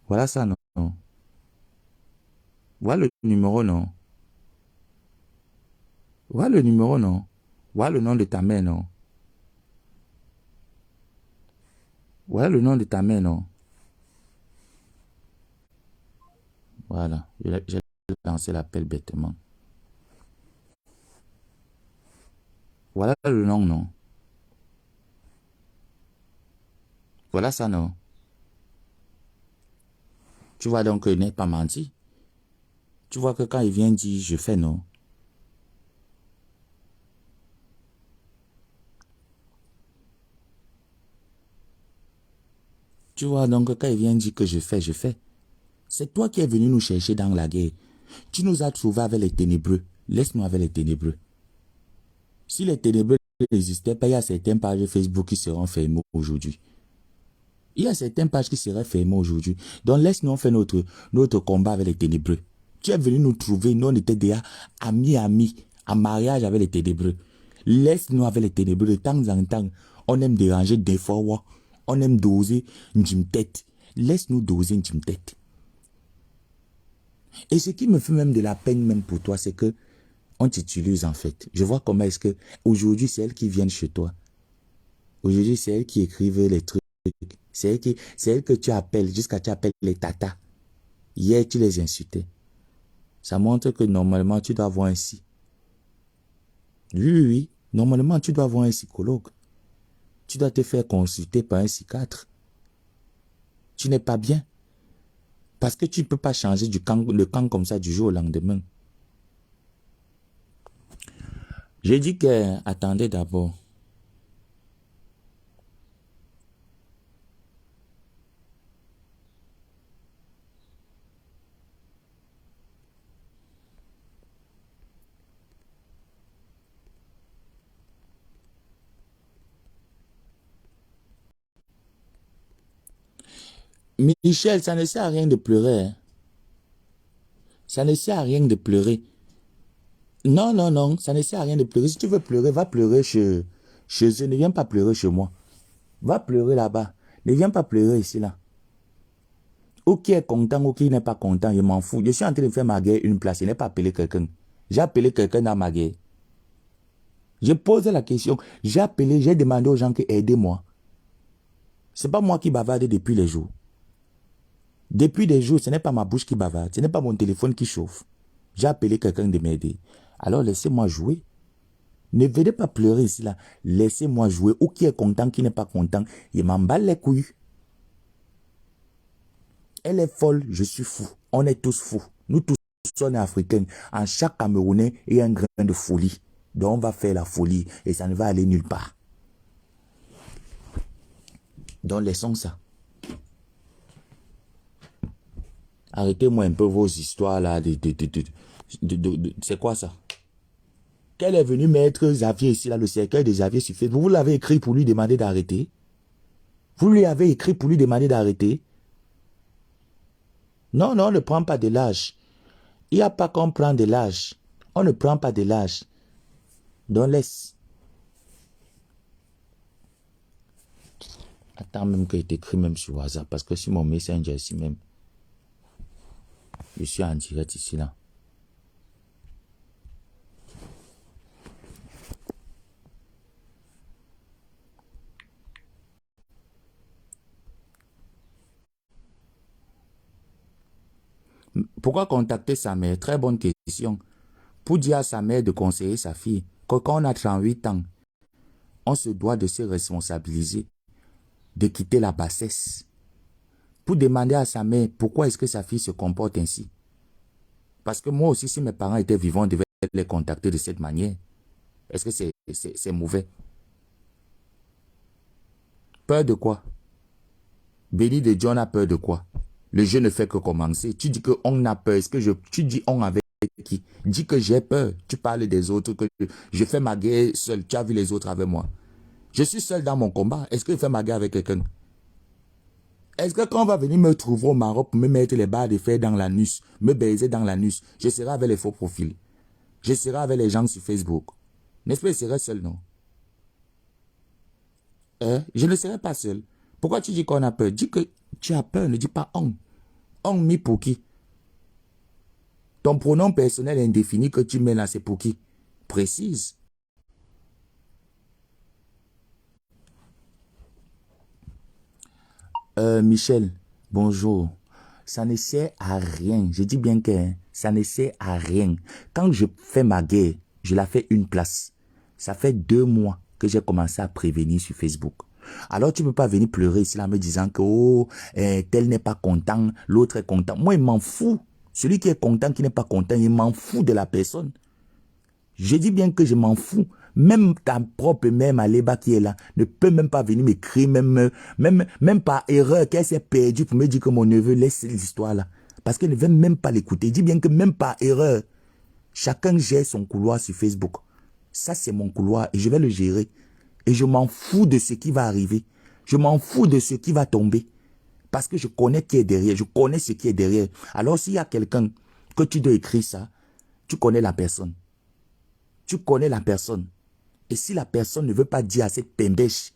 Voilà ça, non. Voilà le numéro, non. Voilà le numéro, non. Voilà le nom de ta mère, non. Voilà le nom de ta mère, non. Voilà. J'ai lancé l'appel bêtement. Voilà le nom, non. Voilà ça, non. Tu vois donc qu'il n'est pas menti. Tu vois que quand il vient dire je fais non. Tu vois donc que quand il vient dire que je fais, je fais. C'est toi qui es venu nous chercher dans la guerre. Tu nous as trouvés avec les ténébreux. Laisse-nous avec les ténébreux. Si les ténébreux n'existaient pas, il y a certaines pages Facebook qui seront fermées aujourd'hui. Il y a certaines pages qui seraient fermées aujourd'hui. Donc laisse-nous faire notre combat avec les ténébreux. Tu es venu nous trouver, nous on était déjà amis, en mariage avec les ténébreux. Laisse-nous avec les ténébreux. De temps en temps, on aime déranger des fois, on aime doser une tête. Laisse-nous doser une tête. Et ce qui me fait même de la peine même pour toi, c'est que on t'utilise en fait. Je vois comment est-ce que aujourd'hui c'est elles qui viennent chez toi. Aujourd'hui c'est elles qui écrivent les trucs. C'est elles que tu appelles, jusqu'à tu appelles les tatas. Hier tu les insultais. Ça montre que normalement tu dois avoir un psy. Oui. Normalement tu dois avoir un psychologue. Tu dois te faire consulter par un psychiatre. Tu n'es pas bien. Parce que tu ne peux pas changer le camp comme ça du jour au lendemain. J'ai dit que, attendez d'abord. Michel, ça ne sert à rien de pleurer. Hein. Ça ne sert à rien de pleurer. Non, ça ne sert à rien de pleurer. Si tu veux pleurer, va pleurer chez eux. Ne viens pas pleurer chez moi. Va pleurer là-bas. Ne viens pas pleurer ici, là. Ou qui est content ou qui n'est pas content, je m'en fous. Je suis en train de faire ma guerre une place. Je n'ai pas appelé quelqu'un. J'ai appelé quelqu'un dans ma guerre. J'ai posé la question. J'ai appelé, j'ai demandé aux gens qui aidez-moi. Ce n'est pas moi qui bavarde depuis les jours. Depuis des jours, ce n'est pas ma bouche qui bavarde. Ce n'est pas mon téléphone qui chauffe. J'ai appelé quelqu'un de m'aider. Alors laissez-moi jouer. Ne venez pas pleurer ici là. Laissez-moi jouer. Ou qui est content, qui n'est pas content. Il m'emballe les couilles. Elle est folle, je suis fou. On est tous fous. Nous tous sommes africains. En chaque Camerounais, il y a un grain de folie. Donc on va faire la folie et ça ne va aller nulle part. Donc laissons ça. Arrêtez-moi un peu vos histoires là. C'est quoi ça? Qu'elle est venue mettre Xavier ici, là, le cercueil de Xavier sur Facebook. Vous l'avez écrit pour lui demander d'arrêter. Vous lui avez écrit pour lui demander d'arrêter. Non, on ne prend pas de l'âge. Il n'y a pas qu'on prend de l'âge. On ne prend pas de l'âge. Donc laisse. Attends même qu'il t'écrit même sur WhatsApp. Parce que sur mon Messenger ici même. Je suis en direct ici là. Pourquoi contacter sa mère? Très bonne question. Pour dire à sa mère de conseiller sa fille que quand on a 38 ans, on se doit de se responsabiliser, de quitter la bassesse. Pour demander à sa mère pourquoi est-ce que sa fille se comporte ainsi. Parce que moi aussi, si mes parents étaient vivants, on devait les contacter de cette manière. Est-ce que c'est mauvais? Peur de quoi? Béni de John a peur de quoi? Le jeu ne fait que commencer. Tu dis qu'on a peur. Est-ce que tu dis on avec qui? Dis que j'ai peur. Tu parles des autres, que je fais ma guerre seul. Tu as vu les autres avec moi. Je suis seul dans mon combat. Est-ce que je fais ma guerre avec quelqu'un? Est-ce que quand on va venir me trouver au Maroc pour me mettre les barres de fer dans l'anus, me baiser dans l'anus, je serai avec les faux profils. Je serai avec les gens sur Facebook. N'est-ce pas, je serai seul, non? Je ne serai pas seul. Pourquoi tu dis qu'on a peur? Dis que tu as peur, ne dis pas on. On mis pour qui? Ton pronom personnel indéfini que tu mets là, c'est pour qui? Précise. Michel, bonjour. Ça ne sert à rien. Je dis bien que ça ne sert à rien. Quand je fais ma guerre, je la fais une place. Ça fait 2 mois que j'ai commencé à prévenir sur Facebook. Alors tu ne peux pas venir pleurer ici là me disant que oh, tel n'est pas content, l'autre est content. Moi, il m'en fout. Celui qui est content, qui n'est pas content, il m'en fout de la personne. Je dis bien que je m'en fous. Même ta propre mère, Maléba, qui est là, ne peut même pas venir m'écrire, même par erreur, qu'elle s'est perdue pour me dire que mon neveu laisse l'histoire là. Parce qu'elle ne veut même pas l'écouter. Dis bien que même par erreur, chacun gère son couloir sur Facebook. Ça, c'est mon couloir et je vais le gérer. Et je m'en fous de ce qui va arriver. Je m'en fous de ce qui va tomber. Parce que je connais qui est derrière. Je connais ce qui est derrière. Alors s'il y a quelqu'un que tu dois écrire ça, tu connais la personne. Tu connais la personne. Et si la personne ne veut pas dire à cette pembèche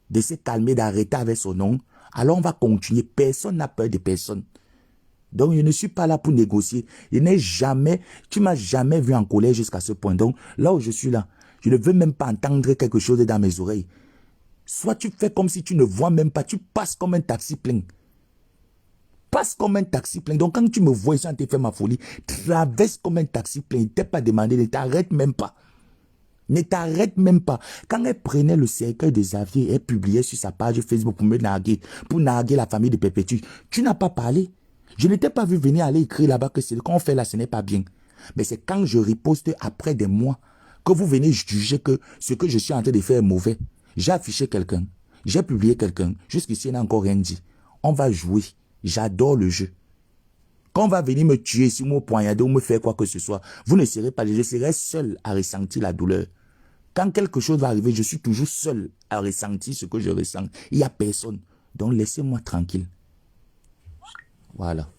de se calmer, d'arrêter avec son nom, alors on va continuer. Personne n'a peur de personne. Donc, je ne suis pas là pour négocier. Tu m'as jamais vu en colère jusqu'à ce point. Donc, là où je suis là, je ne veux même pas entendre quelque chose dans mes oreilles. Soit tu fais comme si tu ne vois même pas, tu passes comme un taxi plein. Passe comme un taxi plein. Donc, quand tu me vois ici en train de faire ma folie, traverse comme un taxi plein. Il ne t'a pas demandé, ne t'arrête même pas. Ne t'arrête même pas. Quand elle prenait le cercueil de Xavier, elle publiait sur sa page Facebook pour me narguer, pour narguer la famille de Perpétue, tu n'as pas parlé. Je ne t'ai pas vu venir aller écrire là-bas que ce qu'on fait là, ce n'est pas bien. Mais c'est quand je riposte après des mois que vous venez juger que ce que je suis en train de faire est mauvais. J'ai affiché quelqu'un, j'ai publié quelqu'un, jusqu'ici il n'a encore rien dit. On va jouer. J'adore le jeu. Quand on va venir me tuer, si me poignarder ou me faire quoi que ce soit, vous ne serez pas, je serai seul à ressentir la douleur. Quand quelque chose va arriver, je suis toujours seul à ressentir ce que je ressens. Il n'y a personne. Donc laissez-moi tranquille. Voilà.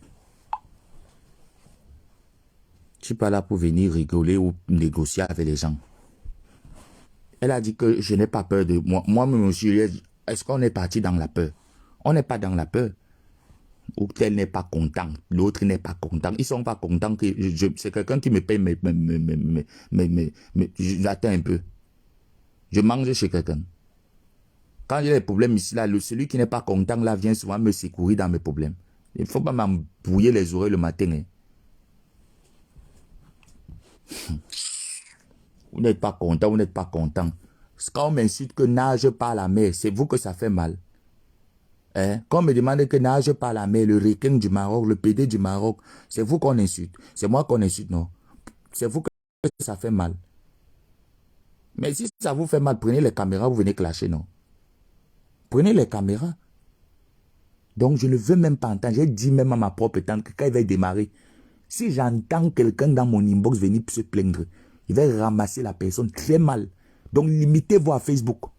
Je ne suis pas là pour venir rigoler ou négocier avec les gens. Elle a dit que je n'ai pas peur de moi. Moi-même aussi, est-ce qu'on est parti dans la peur? On n'est pas dans la peur. Ou tel n'est pas content, l'autre n'est pas content. Ils ne sont pas contents que c'est quelqu'un qui me paye, j'attends un peu. Je mange chez quelqu'un. Quand j'ai des problèmes ici, là, celui qui n'est pas content, là, vient souvent me secourir dans mes problèmes. Il ne faut pas m'embrouiller les oreilles le matin. Hein. Vous n'êtes pas content, vous n'êtes pas content. Quand on m'insulte que nage pas à la mer, c'est vous que ça fait mal. Hein? Quand on me demande que nage pas à la mer, le requin du Maroc, le PD du Maroc, c'est vous qu'on insulte. C'est moi qu'on insulte, non. C'est vous que ça fait mal. Mais si ça vous fait mal, prenez les caméras, vous venez clasher, non. Prenez les caméras. Donc, je ne veux même pas entendre. J'ai dit même à ma propre tante que quand il va démarrer, si j'entends quelqu'un dans mon inbox venir se plaindre, il va ramasser la personne très mal. Donc, limitez-vous à Facebook.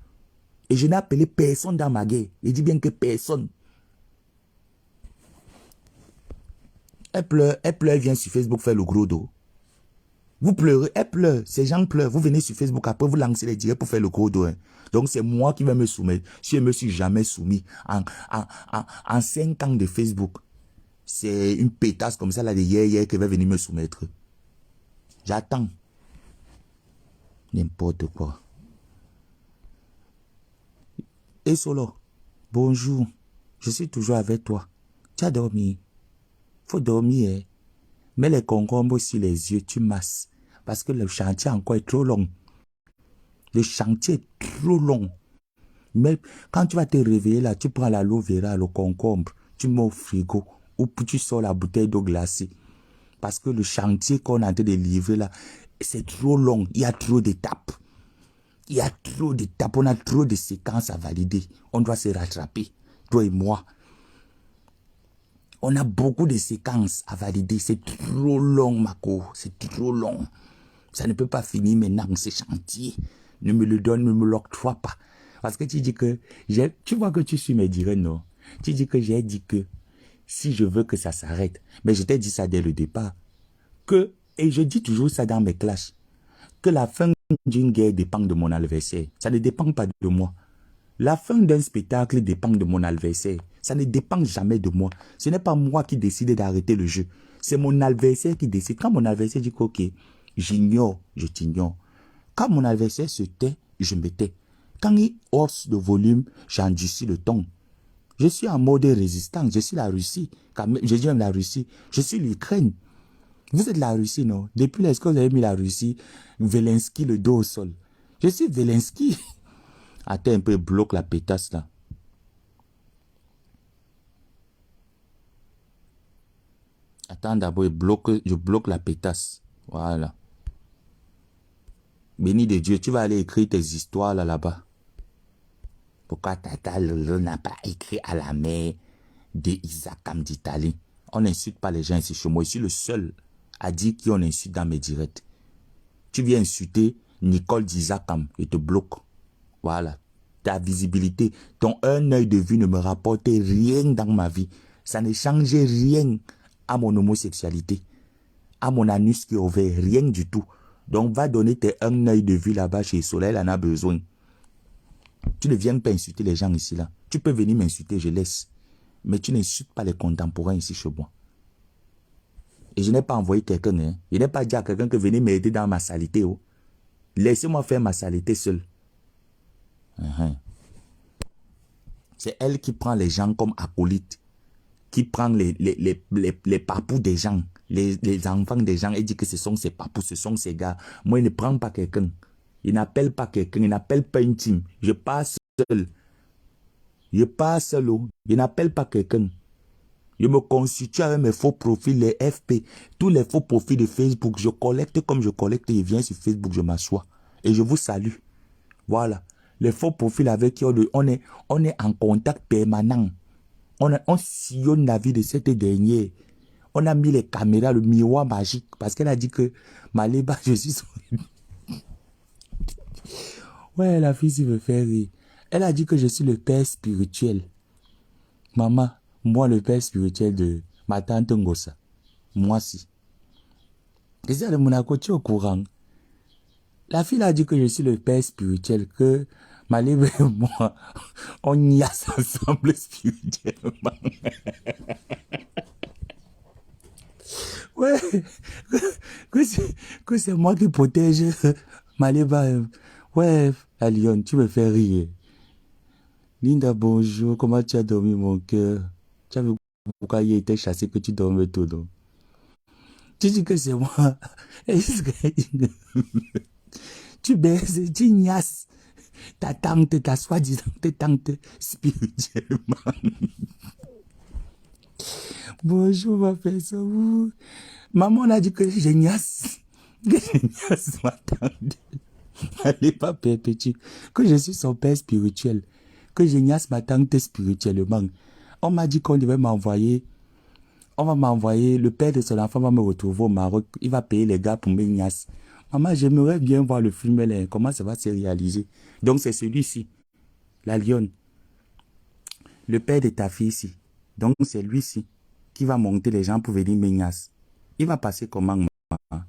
Et je n'ai appelé personne dans ma guerre. Je dis bien que personne. Elle pleure, elle vient sur Facebook faire le gros dos. Vous pleurez, elle pleure, ces gens pleurent. Vous venez sur Facebook, après vous lancez les directs pour faire le gros dos. Hein. Donc c'est moi qui vais me soumettre. Si je ne me suis jamais soumis en 5 ans de Facebook, c'est une pétasse comme ça là de hier qui va venir me soumettre. J'attends. N'importe quoi. Et Solo, bonjour. Je suis toujours avec toi. Tu as dormi? Faut dormir, hein. Mets les concombres sur les yeux, tu masses. Parce que le chantier encore est trop long. Le chantier est trop long. Mais quand tu vas te réveiller là, tu prends l'aloe vera, le concombre, tu mets au frigo ou tu sors la bouteille d'eau glacée. Parce que le chantier qu'on est en train de livrer là, c'est trop long. Il y a trop d'étapes. Il y a trop d'étapes. On a trop de séquences à valider. On doit se rattraper, toi et moi. On a beaucoup de séquences à valider. C'est trop long, Mako. C'est trop long. Ça ne peut pas finir maintenant, ce chantier. Ne me le donne, ne me l'octroie pas. Parce que tu dis que... Tu vois que tu suis mes directs, non? Tu dis que j'ai dit que si je veux que ça s'arrête, mais je t'ai dit ça dès le départ, que, et je dis toujours ça dans mes clashs, que la fin d'une guerre dépend de mon adversaire. Ça ne dépend pas de moi. La fin d'un spectacle dépend de mon adversaire. Ça ne dépend jamais de moi. Ce n'est pas moi qui décide d'arrêter le jeu. C'est mon adversaire qui décide. Quand mon adversaire dit que, ok, j'ignore, je t'ignore. Quand mon adversaire se tait, je me tais. Quand il hausse le volume, j'endurcis le ton. Je suis en mode résistance. Je suis la Russie. Je dis même la Russie. Je suis l'Ukraine. Vous êtes la Russie, non? Depuis est-ce que vous avez mis la Russie, Zelensky le dos au sol? Je suis Zelensky. Attends un peu, bloque la pétasse là. Attends d'abord, je bloque la pétasse. Voilà. Béni de Dieu, tu vas aller écrire tes histoires là-bas. Pourquoi Tata Lolo n'a pas écrit à la mère d'Isakam d'Italie? On n'insulte pas les gens ici chez moi. Je suis le seul à dire qui on insulte dans mes directs. Tu viens insulter Nicole d'Isakam, je te bloque. Voilà. ta visibilité, ton un œil de vue ne me rapportait rien dans ma vie. Ça ne changeait rien à mon homosexualité, à mon anus qui est ouvert, rien du tout. Donc, va donner tes un œil de vue là-bas chez Soleil, elle en a besoin. Tu ne viens pas insulter les gens ici, là. Tu peux venir m'insulter, je laisse. Mais tu n'insultes pas les contemporains ici chez moi. Et je n'ai pas envoyé quelqu'un, hein. Je n'ai pas dit à quelqu'un que venez m'aider dans ma saleté, oh. Laissez-moi faire ma saleté seul. C'est elle qui prend les gens comme acolytes, qui prend les papous des gens, les enfants des gens et dit que ce sont ses papous, ce sont ses gars. Moi, il ne prend pas quelqu'un. Il n'appelle pas quelqu'un, il n'appelle pas une team. Je passe seul. Je passe seul. Je n'appelle pas quelqu'un. Je me constitue avec mes faux profils, les FP, tous les faux profils de Facebook. Je collecte comme je collecte. Je viens sur Facebook, je m'assois. Et je vous salue. Voilà. Les faux profils avec qui on est en contact permanent. On sillonne la vie de cette dernière. On a mis les caméras, le miroir magique. Parce qu'elle a dit que Maléba, je suis son... Ouais, la fille, si me fait rire. Elle a dit que je suis le père spirituel. Maman, moi, le père spirituel de ma tante Ngossa. Moi, si. Et ça, de Monaco, tu es au courant. La fille a dit que je suis le père spirituel, que Maléba et moi, on y a ensemble spirituellement. Ouais, que c'est moi qui protège Maléba. Ouais, la lionne, tu me fais rire. Linda, bonjour, comment tu as dormi mon cœur? Tu as vu pourquoi il était chassé que tu dormais tout, non? Tu dis que c'est moi. Tu baises, tu niasses ta tante, ta soi-disant tante spirituellement. Bonjour ma personne. Maman a dit que je niasse. Que je niasse ma tante. Elle n'est pas perpétue. Que je suis son père spirituel. Que je niasse ma tante spirituellement. On m'a dit qu'on devait m'envoyer. On va m'envoyer. Le père de son enfant va me retrouver au Maroc. Il va payer les gars pour me niasse. Maman, j'aimerais bien voir le film. Là, comment ça va se réaliser. Donc c'est celui-ci. La lionne. Le père de ta fille ici. Donc c'est lui-ci qui va monter les gens pour venir me niasse. Il va passer comment, maman?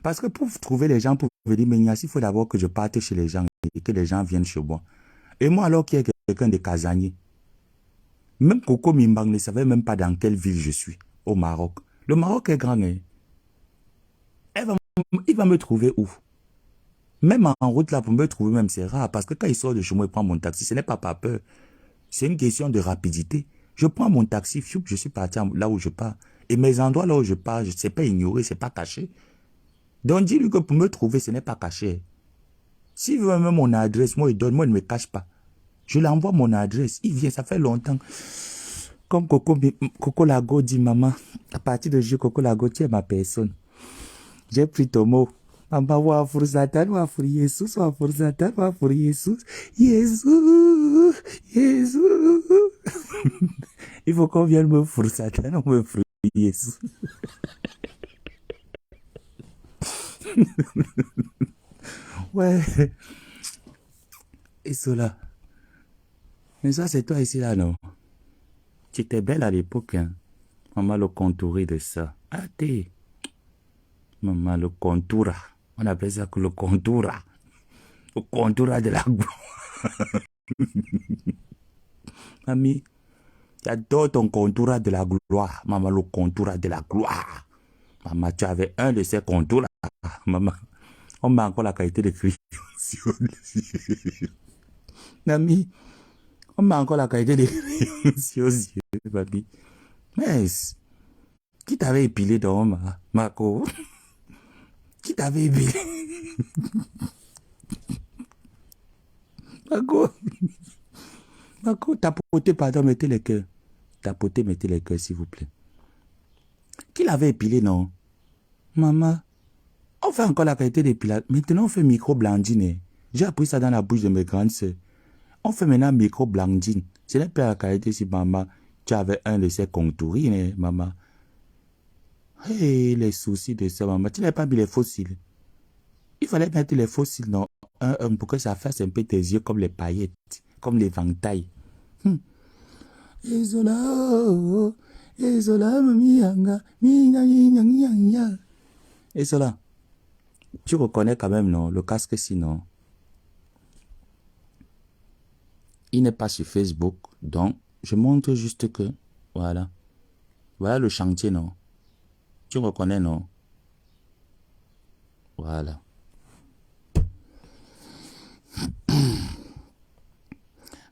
Parce que pour trouver les gens pour venir me niasse, il faut d'abord que je parte chez les gens et que les gens viennent chez moi. Et moi, alors qu'il y a quelqu'un de casanier, même Coco Mimbang ne savait même pas dans quelle ville je suis, au Maroc. Le Maroc est grand, hein? Il va me trouver où? Même en route là, pour me trouver, même c'est rare, parce que quand il sort de chez moi, il prend mon taxi, ce n'est pas par peur. C'est une question de rapidité. Je prends mon taxi, je suis parti là où je pars. Et mes endroits là où je pars, je ne sais pas ignorer, c'est pas caché. Donc dis-lui que pour me trouver, ce n'est pas caché. S'il veut même mon adresse, moi il donne, moi il ne me cache pas. Je l'envoie mon adresse, il vient, ça fait longtemps. Comme Coco Lago dit, maman, à partir de aujourd'hui, Coco Lago, tu es ma personne. J'ai pris ton mot. Maman, wa pour Satan, wa pour Jesus, wa pour Satan, wa pour Jesus. Jésus, Jésus. Il faut qu'on vienne me pour Satan, on me pour Jésus. Ouais. Et cela. Mais ça, c'est toi ici, là, non? Tu étais belle à l'époque, hein? Maman, le contouré de ça. Ah, t'es. Maman, le contoura. On appelle ça que le contoura. Le contoura de la gloire. Mamie, j'adore ton contoura de la gloire. Maman, le contoura de la gloire. Maman, tu avais un de ces contours-là. Maman, on m'a encore la qualité de création. Mamie, on m'a encore la qualité de création aux yeux, papi. Mais, qui t'avait épilé dans Marco? Qui t'avait épilé? Marco, tapoté, pardon, mettez les cœurs. Tapoté, mettez les cœurs, s'il vous plaît. Qui l'avait épilé, non? Maman, on fait encore la qualité d'épilation. Maintenant, on fait micro-blandine. J'ai appris ça dans la bouche de mes grandes sœurs. On fait maintenant micro-blandine. Ce n'est pas la qualité si maman, tu avais un de ces contourines, maman. Hey, les soucis de ça, maman. Tu n'avais pas mis les fossiles. Il fallait mettre les fossiles, non? pour que ça fasse un peu tes yeux comme les paillettes, comme l'éventail. Ezola, oh, Ezola, mianga, mianga. Ezola, tu reconnais quand même, non, le casque sinon. Il n'est pas sur Facebook, donc je montre juste que, voilà. Voilà le chantier, non? Tu reconnais, non? Voilà.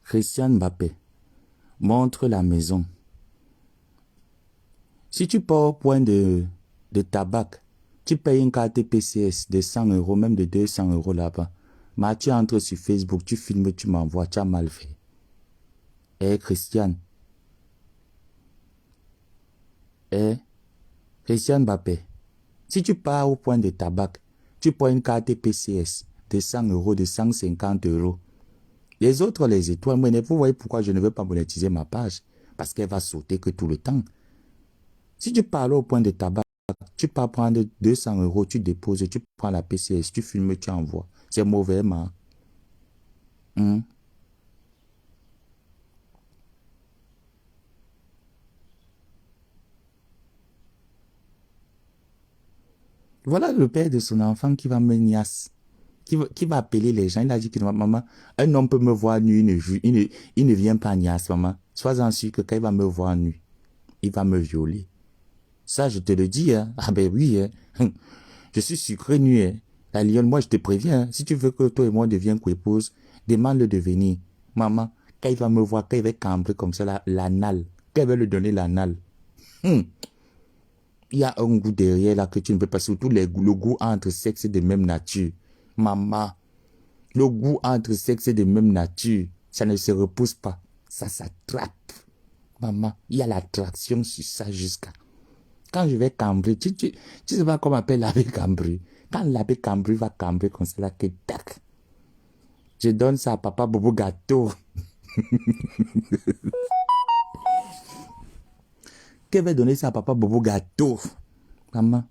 Christian Mbappé, montre la maison. Si tu pars au point de tabac, tu payes une carte PCS de 100 euros, même de 200 euros là-bas. Mais tu entres sur Facebook, tu filmes, tu m'envoies, tu as mal fait. Eh, Christian. Eh, Christian Mbappé. Si tu pars au point de tabac, tu prends une carte PCS de 100 euros, de 150 euros. Les autres, les étoiles, moi, vous voyez pourquoi je ne veux pas monétiser ma page? Parce qu'elle va sauter que tout le temps. Si tu parles au point de tabac, tu pars prendre 200 euros, tu déposes, tu prends la PCS, tu filmes, tu envoies. C'est mauvais, ma. Voilà le père de son enfant qui va me niasse, qui va appeler les gens. Il a dit que maman, un homme peut me voir nu, il ne vient pas niasse, maman. Sois-en sûr que quand il va me voir nu, il va me violer. Ça, je te le dis, hein. Ah ben oui, hein. Je suis sucré nu, hein. La lionne, moi, je te préviens, hein. Si tu veux que toi et moi devions co-épouse, demande-le de venir. Maman, quand il va me voir, quand il va cambrer comme ça, l'anal, quand il va lui donner l'anal, il y a un goût derrière là que tu ne peux pas, surtout le goût entre sexes de même nature. Maman, le goût entre sexes de même nature, ça ne se repousse pas, ça s'attrape. Maman, il y a l'attraction sur ça jusqu'à... Quand je vais cambrer, tu sais pas comment on appelle l'abbé cambrer. Quand l'abbé cambrer va cambrer comme ça là, que tac. Je donne ça à papa Bobo Gâteau. Qu'elle va donner ça à papa Bobo Gâteau. Maman,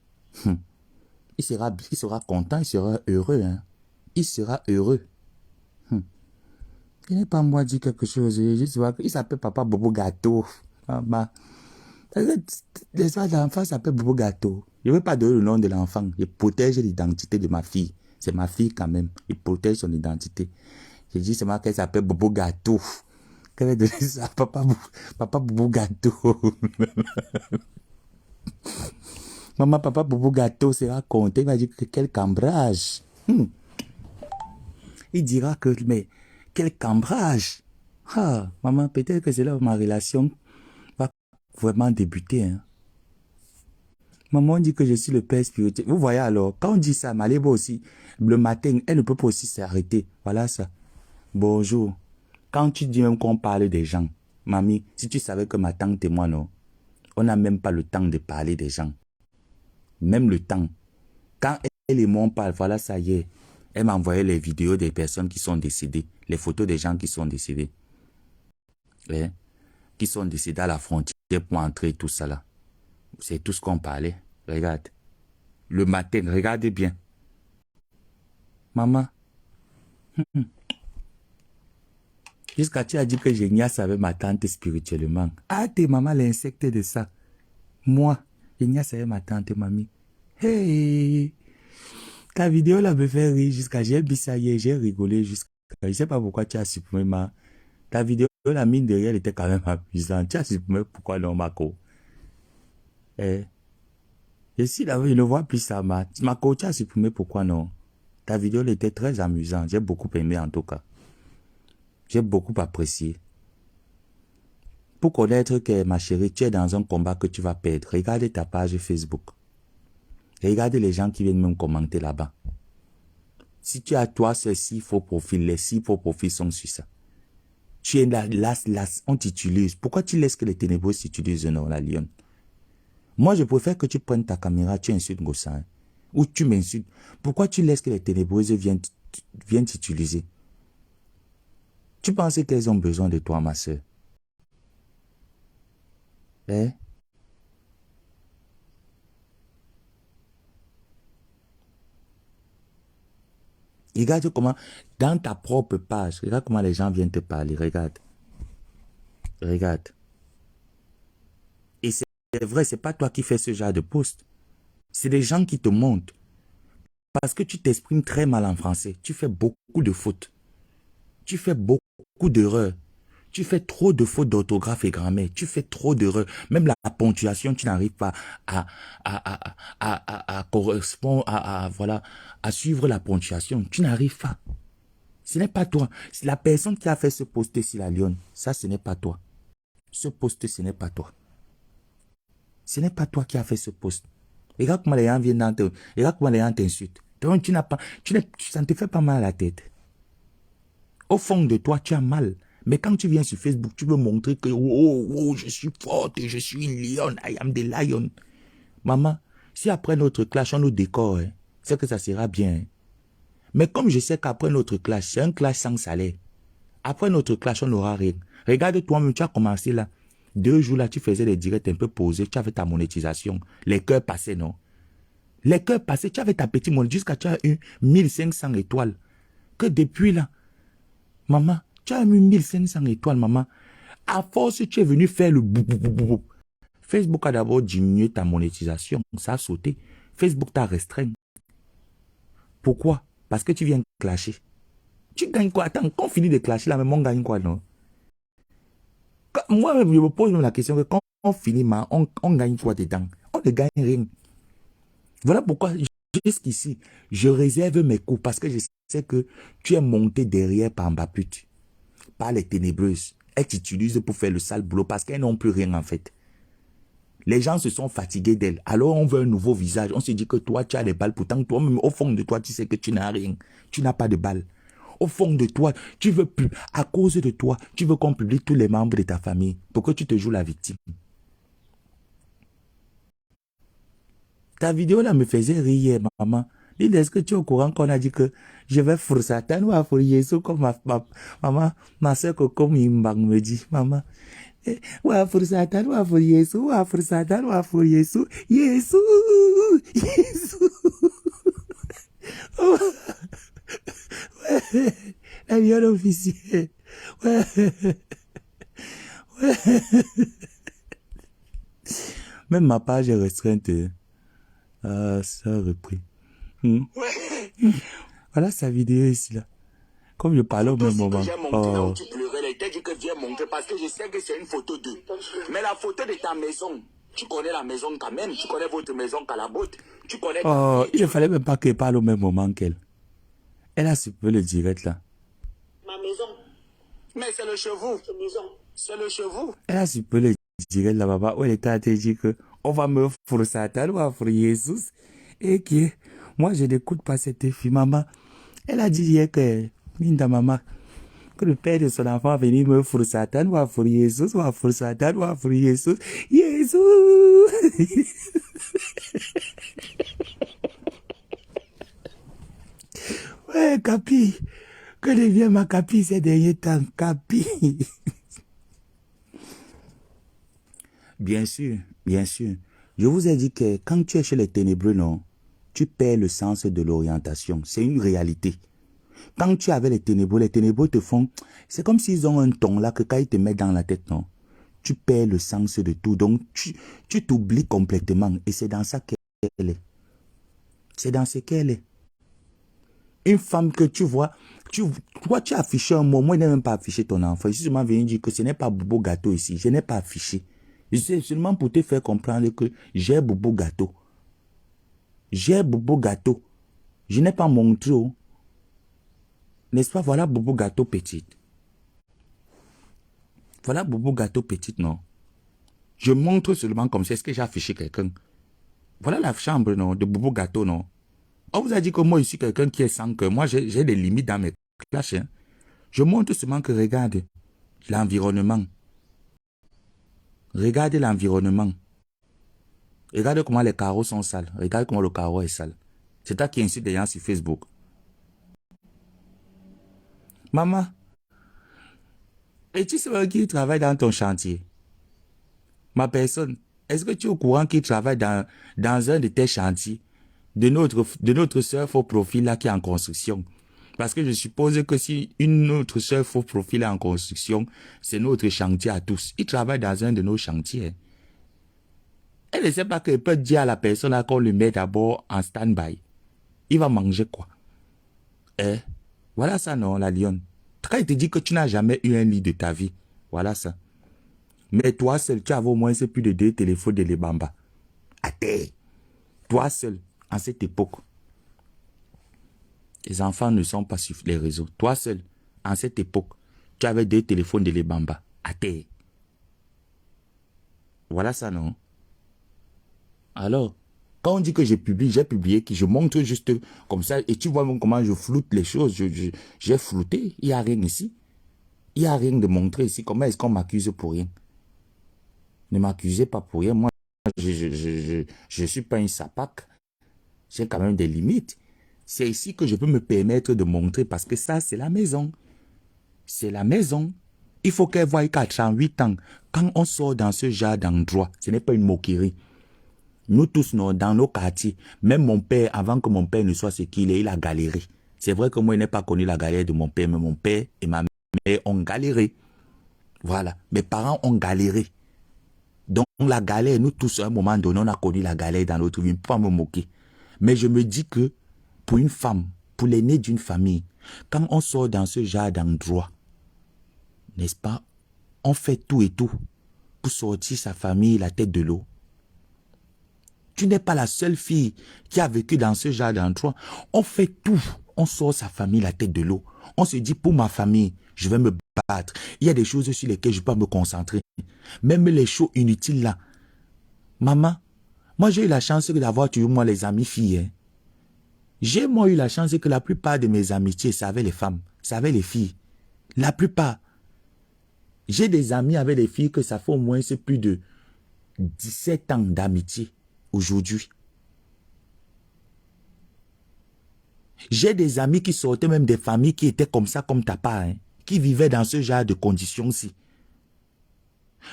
il sera content, il sera heureux. Hein. Il sera heureux. Il n'est pas moi dire quelque chose. Je vois qu'il s'appelle papa Bobo Gâteau. Maman. L'histoire d'enfant s'appelle Bobo Gâteau. Je ne veux pas donner le nom de l'enfant. Il protège l'identité de ma fille. C'est ma fille quand même. Il protège son identité. J'ai dit seulement qu'elle s'appelle Bobo Gâteau. Qu'elle va donner ça à papa Bobo Gâteau. Maman, papa Bobo Gâteau sera content. Il va dire que quel cambrage. Il dira que, mais quel cambrage. Ah, maman, peut-être que c'est là où ma relation va vraiment débuter. Hein. Maman dit que je suis le père spirituel. Vous voyez alors, quand on dit ça, Malébo aussi, le matin, elle ne peut pas aussi s'arrêter. Voilà ça. Bonjour. Quand tu dis même qu'on parle des gens, mamie, si tu savais que ma tante et moi, non, on n'a même pas le temps de parler des gens. Même le temps. Quand elle et moi on parle, voilà, ça y est. Elle m'a envoyé les vidéos des personnes qui sont décédées, les photos des gens qui sont décédés. Ouais. Qui sont décédés à la frontière pour entrer, tout ça là. C'est tout ce qu'on parlait. Regarde. Le matin, regardez bien. Maman, jusqu'à tu as dit que Génias avec ma tante spirituellement. Ah, t'es maman l'insecte de ça. Moi, Génias avec ma tante, mamie. Hey! Ta vidéo là me fait rire jusqu'à j'ai bissaillé, j'ai rigolé jusqu'à... Je sais pas pourquoi tu as supprimé ma... Ta vidéo, la mine derrière était quand même amusante. Tu as supprimé pourquoi non, Mako? Eh? Et si là, je ne vois plus ça, Mako, tu as supprimé pourquoi non? Ta vidéo elle était très amusante. J'ai beaucoup aimé en tout cas. J'ai beaucoup apprécié. Pour connaître que, ma chérie, tu es dans un combat que tu vas perdre, regardez ta page Facebook. Regardez les gens qui viennent même commenter là-bas. Si tu as toi ces 6 faux profils, les 6 faux profils sont sur ça. Tu es là, on t'utilise. Pourquoi tu laisses que les ténébreux t'utilisent, non, la lionne? Moi, je préfère que tu prennes ta caméra, tu insultes Gossin, hein, ou tu m'insultes. Pourquoi tu laisses que les ténébreuses viennent t'utiliser? Tu penses qu'elles ont besoin de toi, ma soeur? Hein? Regarde comment, dans ta propre page, regarde comment les gens viennent te parler. Regarde. Regarde. Et c'est vrai, c'est pas toi qui fais ce genre de post. C'est des gens qui te montrent. Parce que tu t'exprimes très mal en français. Tu fais beaucoup de fautes. Tu fais beaucoup d'erreurs. Tu fais trop de fautes d'orthographe et grammaire. Tu fais trop d'erreurs. Même la ponctuation, tu n'arrives pas à correspondre, voilà, à suivre la ponctuation. Tu n'arrives pas. Ce n'est pas toi. La personne qui a fait ce post sur la Lyon, ça, ce n'est pas toi. Ce post, ce n'est pas toi. Ce n'est pas toi qui as fait ce post. Regarde comment les gens viennent dans te... Regarde comment les gens t'insultent. Donc, ça ne te fait pas mal à la tête. Au fond de toi, tu as mal. Mais quand tu viens sur Facebook, tu veux montrer que je suis forte, je suis une lion, I am the lion. Maman, si après notre clash, on nous décore, hein, c'est que ça sera bien. Hein. Mais comme je sais qu'après notre clash, c'est un clash sans salaire. Après notre clash, on n'aura rien. Regarde toi-même, tu as commencé là. 2 jours là, tu faisais des directs un peu posés, tu avais ta monétisation. Les cœurs passaient, non? Les cœurs passaient, tu avais ta petite monnaie jusqu'à tu as eu 1500 étoiles. Que depuis là, maman, tu as eu 1500 étoiles, maman. À force, tu es venu faire le bou. Facebook a d'abord diminué ta monétisation. Ça a sauté. Facebook t'a restreint. Pourquoi? Parce que tu viens clasher. Tu gagnes quoi? Attends, quand on finit de clasher, là, même on gagne quoi, non? Moi, je me pose même la question que quand on finit, on gagne quoi dedans? On ne gagne rien. Voilà pourquoi, jusqu'ici, je réserve mes coups parce que je sais que tu es monté derrière par Mbaput, par les ténébreuses. Elles t'utilisent pour faire le sale boulot parce qu'elles n'ont plus rien en fait. Les gens se sont fatigués d'elles. Alors on veut un nouveau visage. On se dit que toi, tu as des balles. Pourtant, toi-même, au fond de toi, tu sais que tu n'as rien. Tu n'as pas de balles. Au fond de toi, tu veux plus. À cause de toi, tu veux qu'on publie tous les membres de ta famille pour que tu te joues la victime. Ta vidéo là me faisait rire, maman. Dis, est-ce que tu es au courant qu'on a dit que je vais faire Satan ou à faire Jésus comme ma soeur Coco Mimbang me dit, maman. Ou à faire Satan ou à faire Jésus, ou à faire Satan ou à faire Jésus. Jésus, Jésus. Oh. Ouais. La viole officielle. Ouais. Ouais. Même ma page est restreinte. Ah, ça a repris. Ouais. Voilà sa vidéo ici là. Comme je parlais au même moment. Oh. Tu pleurais, elle t'a dit que viens montrer parce que je sais que c'est une photo d'eux. Mais la photo de ta maison, tu connais la maison quand même. Tu connais votre maison Calabote. Tu connais. Oh, il ne fallait même pas qu'elle parle au même moment qu'elle. Elle a supprimé le direct là. Ma maison. Mais c'est le chevaux. C'est le chevaux. Elle a supprimé le direct là, papa. Où elle était à te dire que on va me faire Satan, on va faire Jésus. Et que moi je n'écoute pas cette fille, maman. Elle a dit hier que Linda maman, que le père de son enfant est venu me faire Satan, ou à faire Jésus, ou à faire Satan, ou à faire Jésus. Jésus! Ouais, Capi. Que devient ma Capi ces derniers temps? Capi. Bien sûr, bien sûr. Je vous ai dit que quand tu es chez les ténébreux, non, tu perds le sens de l'orientation. C'est une réalité. Quand tu es avec les ténébreux te font... C'est comme s'ils ont un ton là que quand ils te mettent dans la tête, non, tu perds le sens de tout. Donc, tu t'oublies complètement. Et c'est dans ça qu'elle est. C'est dans ce qu'elle est. Une femme que tu vois, toi tu as affiché un mot, moi je n'ai même pas affiché ton enfant. Je suis seulement venu dire que ce n'est pas Bobo Gâteau ici. Je n'ai pas affiché. C'est seulement pour te faire comprendre que j'ai Bobo Gâteau. J'ai Bobo Gâteau. Je n'ai pas montré. N'est-ce pas? Voilà Bobo Gâteau petite. Voilà Bobo Gâteau petite, non? Je montre seulement comme ça. Est-ce que j'ai affiché quelqu'un? Voilà la chambre, non, de Bobo Gâteau, non? On vous a dit que moi, je suis quelqu'un qui est sans cœur. Moi, j'ai des limites dans mes clashs. Hein. Je montre seulement que regarde l'environnement. Regardez l'environnement. Regarde comment les carreaux sont sales. Regarde comment le carreau est sale. C'est toi qui insulte des gens sur Facebook. Maman, es-tu sûr qui travaille dans ton chantier? Ma personne, est-ce que tu es au courant qu'il travaille dans un de tes chantiers? De notre soeur faux profil là qui est en construction. Parce que je suppose que si une autre sœur faux profil est en construction, c'est notre chantier à tous. Il travaille dans un de nos chantiers. Elle ne sait pas qu'elle peut dire à la personne là qu'on le met d'abord en stand-by. Il va manger quoi? Voilà ça, non, la lionne. Quand il te dit que tu n'as jamais eu un lit de ta vie, voilà ça. Mais toi seul, tu avais au moins plus de 2 téléphones de l'Ebamba. À terre. Toi seul, en cette époque. Les enfants ne sont pas sur les réseaux. Toi seul, en cette époque, tu avais 2 téléphones de l'Ebamba. À terre. Voilà ça, non? Alors, quand on dit que je publie, j'ai publié, que je montre juste comme ça, et tu vois même comment je floute les choses. J'ai flouté. Il n'y a rien ici. Il n'y a rien de montrer ici. Comment est-ce qu'on m'accuse pour rien? Ne m'accusez pas pour rien. Moi, je ne suis pas une sapac. J'ai quand même des limites. C'est ici que je peux me permettre de montrer parce que ça, c'est la maison. C'est la maison. Il faut qu'elle voie qu'à 38 ans, quand on sort dans ce genre d'endroit, ce n'est pas une moquerie. Nous tous, dans nos quartiers, même mon père, avant que mon père ne soit ce qu'il est, il a galéré. C'est vrai que moi, je n'ai pas connu la galère de mon père, mais mon père et ma mère ont galéré. Voilà. Mes parents ont galéré. Donc, la galère, nous tous, à un moment donné, on a connu la galère dans notre vie. Je ne peux pas me moquer. Mais je me dis que, pour une femme, pour l'aîné d'une famille, quand on sort dans ce genre d'endroit, n'est-ce pas, on fait tout et tout pour sortir sa famille la tête de l'eau. Tu n'es pas la seule fille qui a vécu dans ce genre d'endroit. On fait tout. On sort sa famille la tête de l'eau. On se dit, pour ma famille, je vais me battre. Il y a des choses sur lesquelles je peux me concentrer. Même les choses inutiles là. Maman, moi j'ai eu la chance d'avoir toujours moi les amis filles. Hein. J'ai moi eu la chance que la plupart de mes amitiés, ça avait les femmes, ça avait les filles. La plupart. J'ai des amis avec des filles que ça fait au moins plus de 17 ans d'amitié aujourd'hui. J'ai des amis qui sortaient même des familles qui étaient comme ça, comme ta part, hein, qui vivaient dans ce genre de conditions-ci.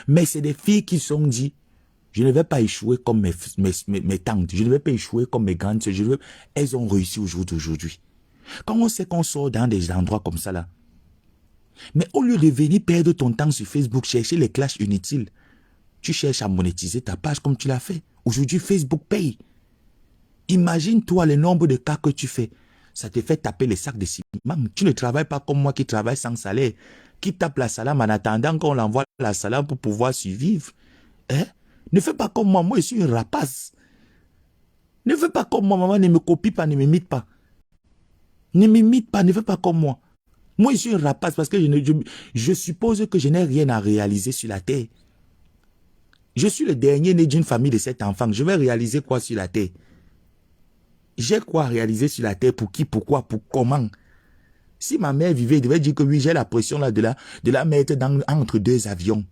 Mais c'est des filles qui se sont dit, je ne vais pas échouer comme mes tantes, je ne vais pas échouer comme mes grandes sœurs. Elles ont réussi au jour d'aujourd'hui. Quand on sait qu'on sort dans des endroits comme ça là, mais au lieu de venir perdre ton temps sur Facebook, chercher les clashs inutiles, tu cherches à monétiser ta page comme tu l'as fait. Aujourd'hui, Facebook paye. Imagine-toi le nombre de cas que tu fais. Ça te fait taper les sacs de ciment. Tu ne travailles pas comme moi qui travaille sans salaire, qui tape la salame en attendant qu'on l'envoie la salame pour pouvoir survivre. Hein? Ne fais pas comme moi, moi je suis une rapace. Ne fais pas comme moi, maman, ne me copie pas, ne m'imite pas. Ne m'imite pas, ne fais pas comme moi. Moi je suis une rapace parce que je suppose que je n'ai rien à réaliser sur la terre. Je suis le dernier né d'une famille de 7 enfants. Je vais réaliser quoi sur la terre? J'ai quoi réaliser sur la terre? Pour qui? Pourquoi? Pour comment? Si ma mère vivait, elle devait dire que oui, j'ai la pression là de la mettre entre 2 avions.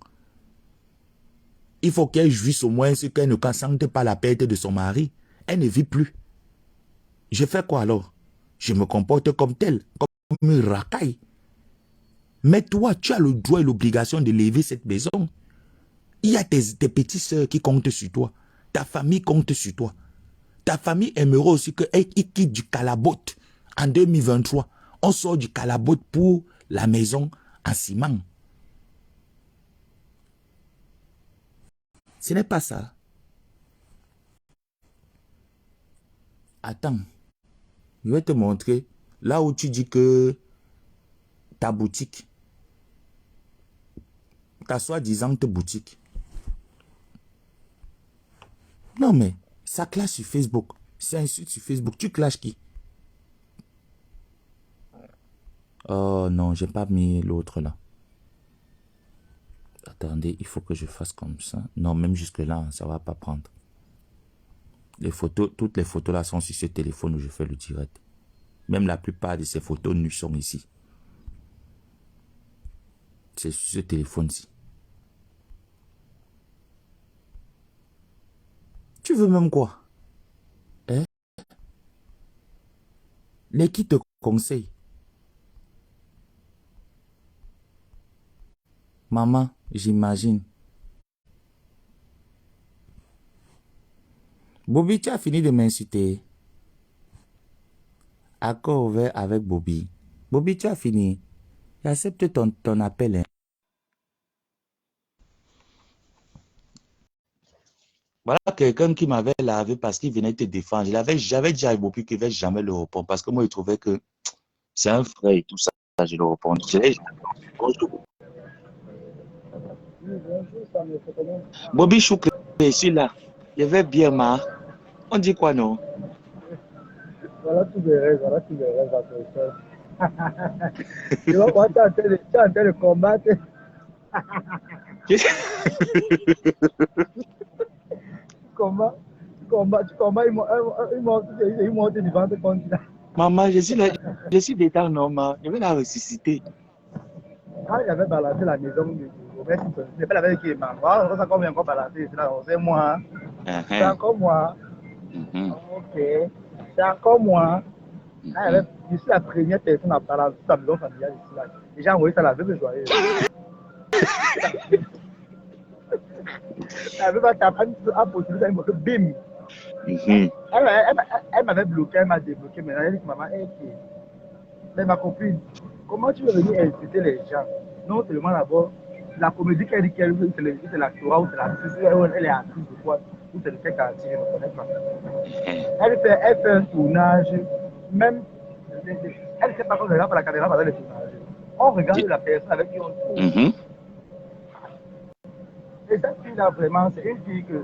Il faut qu'elle jouisse au moins ce qu'elle ne consente pas la perte de son mari. Elle ne vit plus. Je fais quoi alors? Je me comporte comme tel, comme une racaille. Mais toi, tu as le droit et l'obligation de lever cette maison. Il y a tes petites sœurs qui comptent sur toi. Ta famille compte sur toi. Ta famille aimerait aussi qu'elle quitte du calabote en 2023. On sort du calabote pour la maison en ciment. Ce n'est pas ça. Attends. Je vais te montrer là où tu dis que ta boutique, ta soi-disant boutique. Non mais, ça clash sur Facebook. C'est insulte sur Facebook. Tu clashes qui? Oh non, j'ai pas mis l'autre là. Attendez, il faut que je fasse comme ça. Non, même jusque là, ça va pas prendre. Les photos, toutes les photos là sont sur ce téléphone où je fais le direct. Même la plupart de ces photos nues sont ici. C'est sur ce téléphone-ci. Tu veux même quoi? Hein? Les qui te conseillent? Maman, j'imagine. Bobby, tu as fini de m'insulter. Accord ouvert avec Bobby. Bobby, tu as fini. Accepte ton appel. Hein. Voilà quelqu'un qui m'avait lavé parce qu'il venait te défendre. J'avais dit à Bobby qu'il ne va jamais le répondre parce que moi, il trouvait que c'est un frère et tout ça. Je le réponds. Bonjour. Bobby Chouk, je suis là. Je vais bien, ma. On dit quoi, non? Voilà tous les rêves, à ton frère. Tu vois, moi, tu es en train de combattre. Tu combats, ils montent devant te candidat. Maman, je suis dedans, non, ma. Je vais la ressusciter. Quand il avait balancé la maison, c'est pas la veille qui est mort. On sait combien encore balancé, c'est moi. C'est encore moi. Ok. C'est encore moi. Je suis la première personne à balancer sa maison familiale ici. Là. Les gens envoyé ça la veille joyeuse. La veille va taper à poser ça, bim. Elle m'avait bloqué, elle m'a débloqué. Maintenant, elle dit que maman, mais ma copine, comment tu veux venir inciter les gens? Non seulement d'abord, la comédie qu'elle dit qu'elle veut, c'est l'actorat ou c'est l'actrice, elle est actrice de quoi, ou c'est le fait qu'elle je ne connais pas. Elle fait un tournage, même, elle ne sait pas quand on regarde la caméra pendant le tournage. On regarde la personne avec qui on tourne. Et cette fille-là, vraiment, c'est une fille que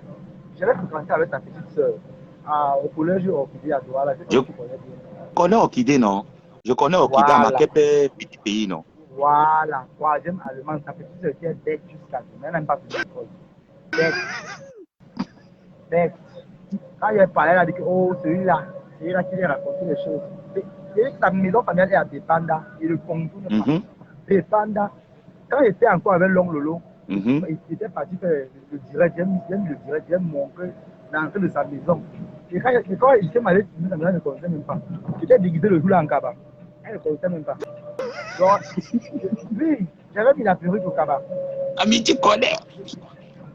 j'avais fréquenté avec ta petite soeur au collège Orchidée à Douala. Je connais Orchidée, non? Je connais Orchidée à Makepe, petit pays, non? Voilà, troisième allemand, ta petite soeur qui est bête jusqu'à demain, elle n'aime pas faire l'école. Bête. Quand elle parlait, elle a dit que, oh, celui-là qui lui raconté les choses. Et sa maison familiale est à Dépanda, et le contour n'est pas. Dépanda, quand il était encore avec l'oncle Lolo, il était parti faire le direct, j'aime montrer l'entrée de sa maison. Et quand il s'est malade, sa maison ne connaissait même pas. Il était déguisé le jour-là en Kaba. Elle ne connaissait même pas. Donc, oui, j'avais mis la perruque au Kaba. Ami, tu connais?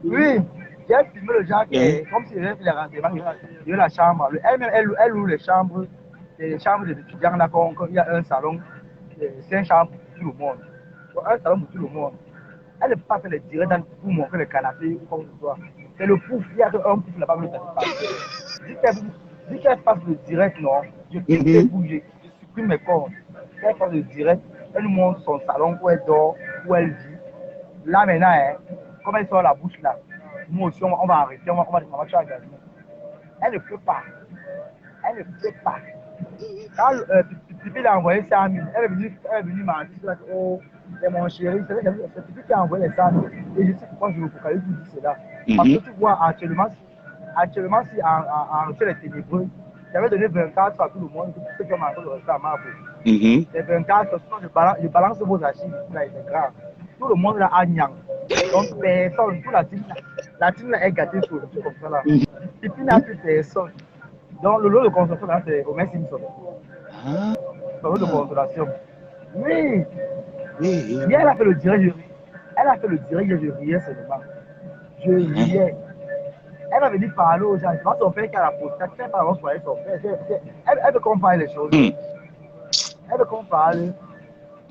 Oui, j'ai filmé le genre comme si j'avais fait les renseignements de la chambre. Elle loue les chambres des étudiants. Là, il y a un salon, 5 chambres pour tout le monde. Un salon pour tout le monde. Elle ne peut pas faire les directs pour montrer les canapés ou comme ce soit. C'est le pouf, il y a un pouf là-bas, le passer. Dis qu'elle fasse le direct, non, je quitte bouger, je supprime mes corps. Elle fasse le direct, elle nous montre son salon où elle dort, où elle vit. Là maintenant, comme elle sort la bouche là, nous aussi on va arrêter, on va faire également. Elle ne peut pas. Elle ne peut pas. Quand Pipi l'a envoyé 100 000, elle est venue mentir. Oh, c'est mon chéri. C'est Pipi qui a envoyé les 100 000. Et je sais pourquoi je me focalise pour dire cela. Parce que tu vois, actuellement si en ciel est ténébreux, j'avais donné 24 à tout le monde, ceux qui ont mangé le resto à Marbre. Les 24, je balance vos archives, là, c'est grave. Tout le monde là a niang. Donc personne, toute la team là est gâtée sur le truc comme ça là. Pipi n'a plus personne. Donc le lot de consommation là, c'est Omer Simpson. Le lot de consolation. Oui. Et elle a fait le direct, je riais seulement. Je riais. Elle m'a dit parler aux gens. Quand son père qui a la posture, tu sais pas comment soigner son père. Elle veut qu'on parle les choses. Elle veut qu'on parle.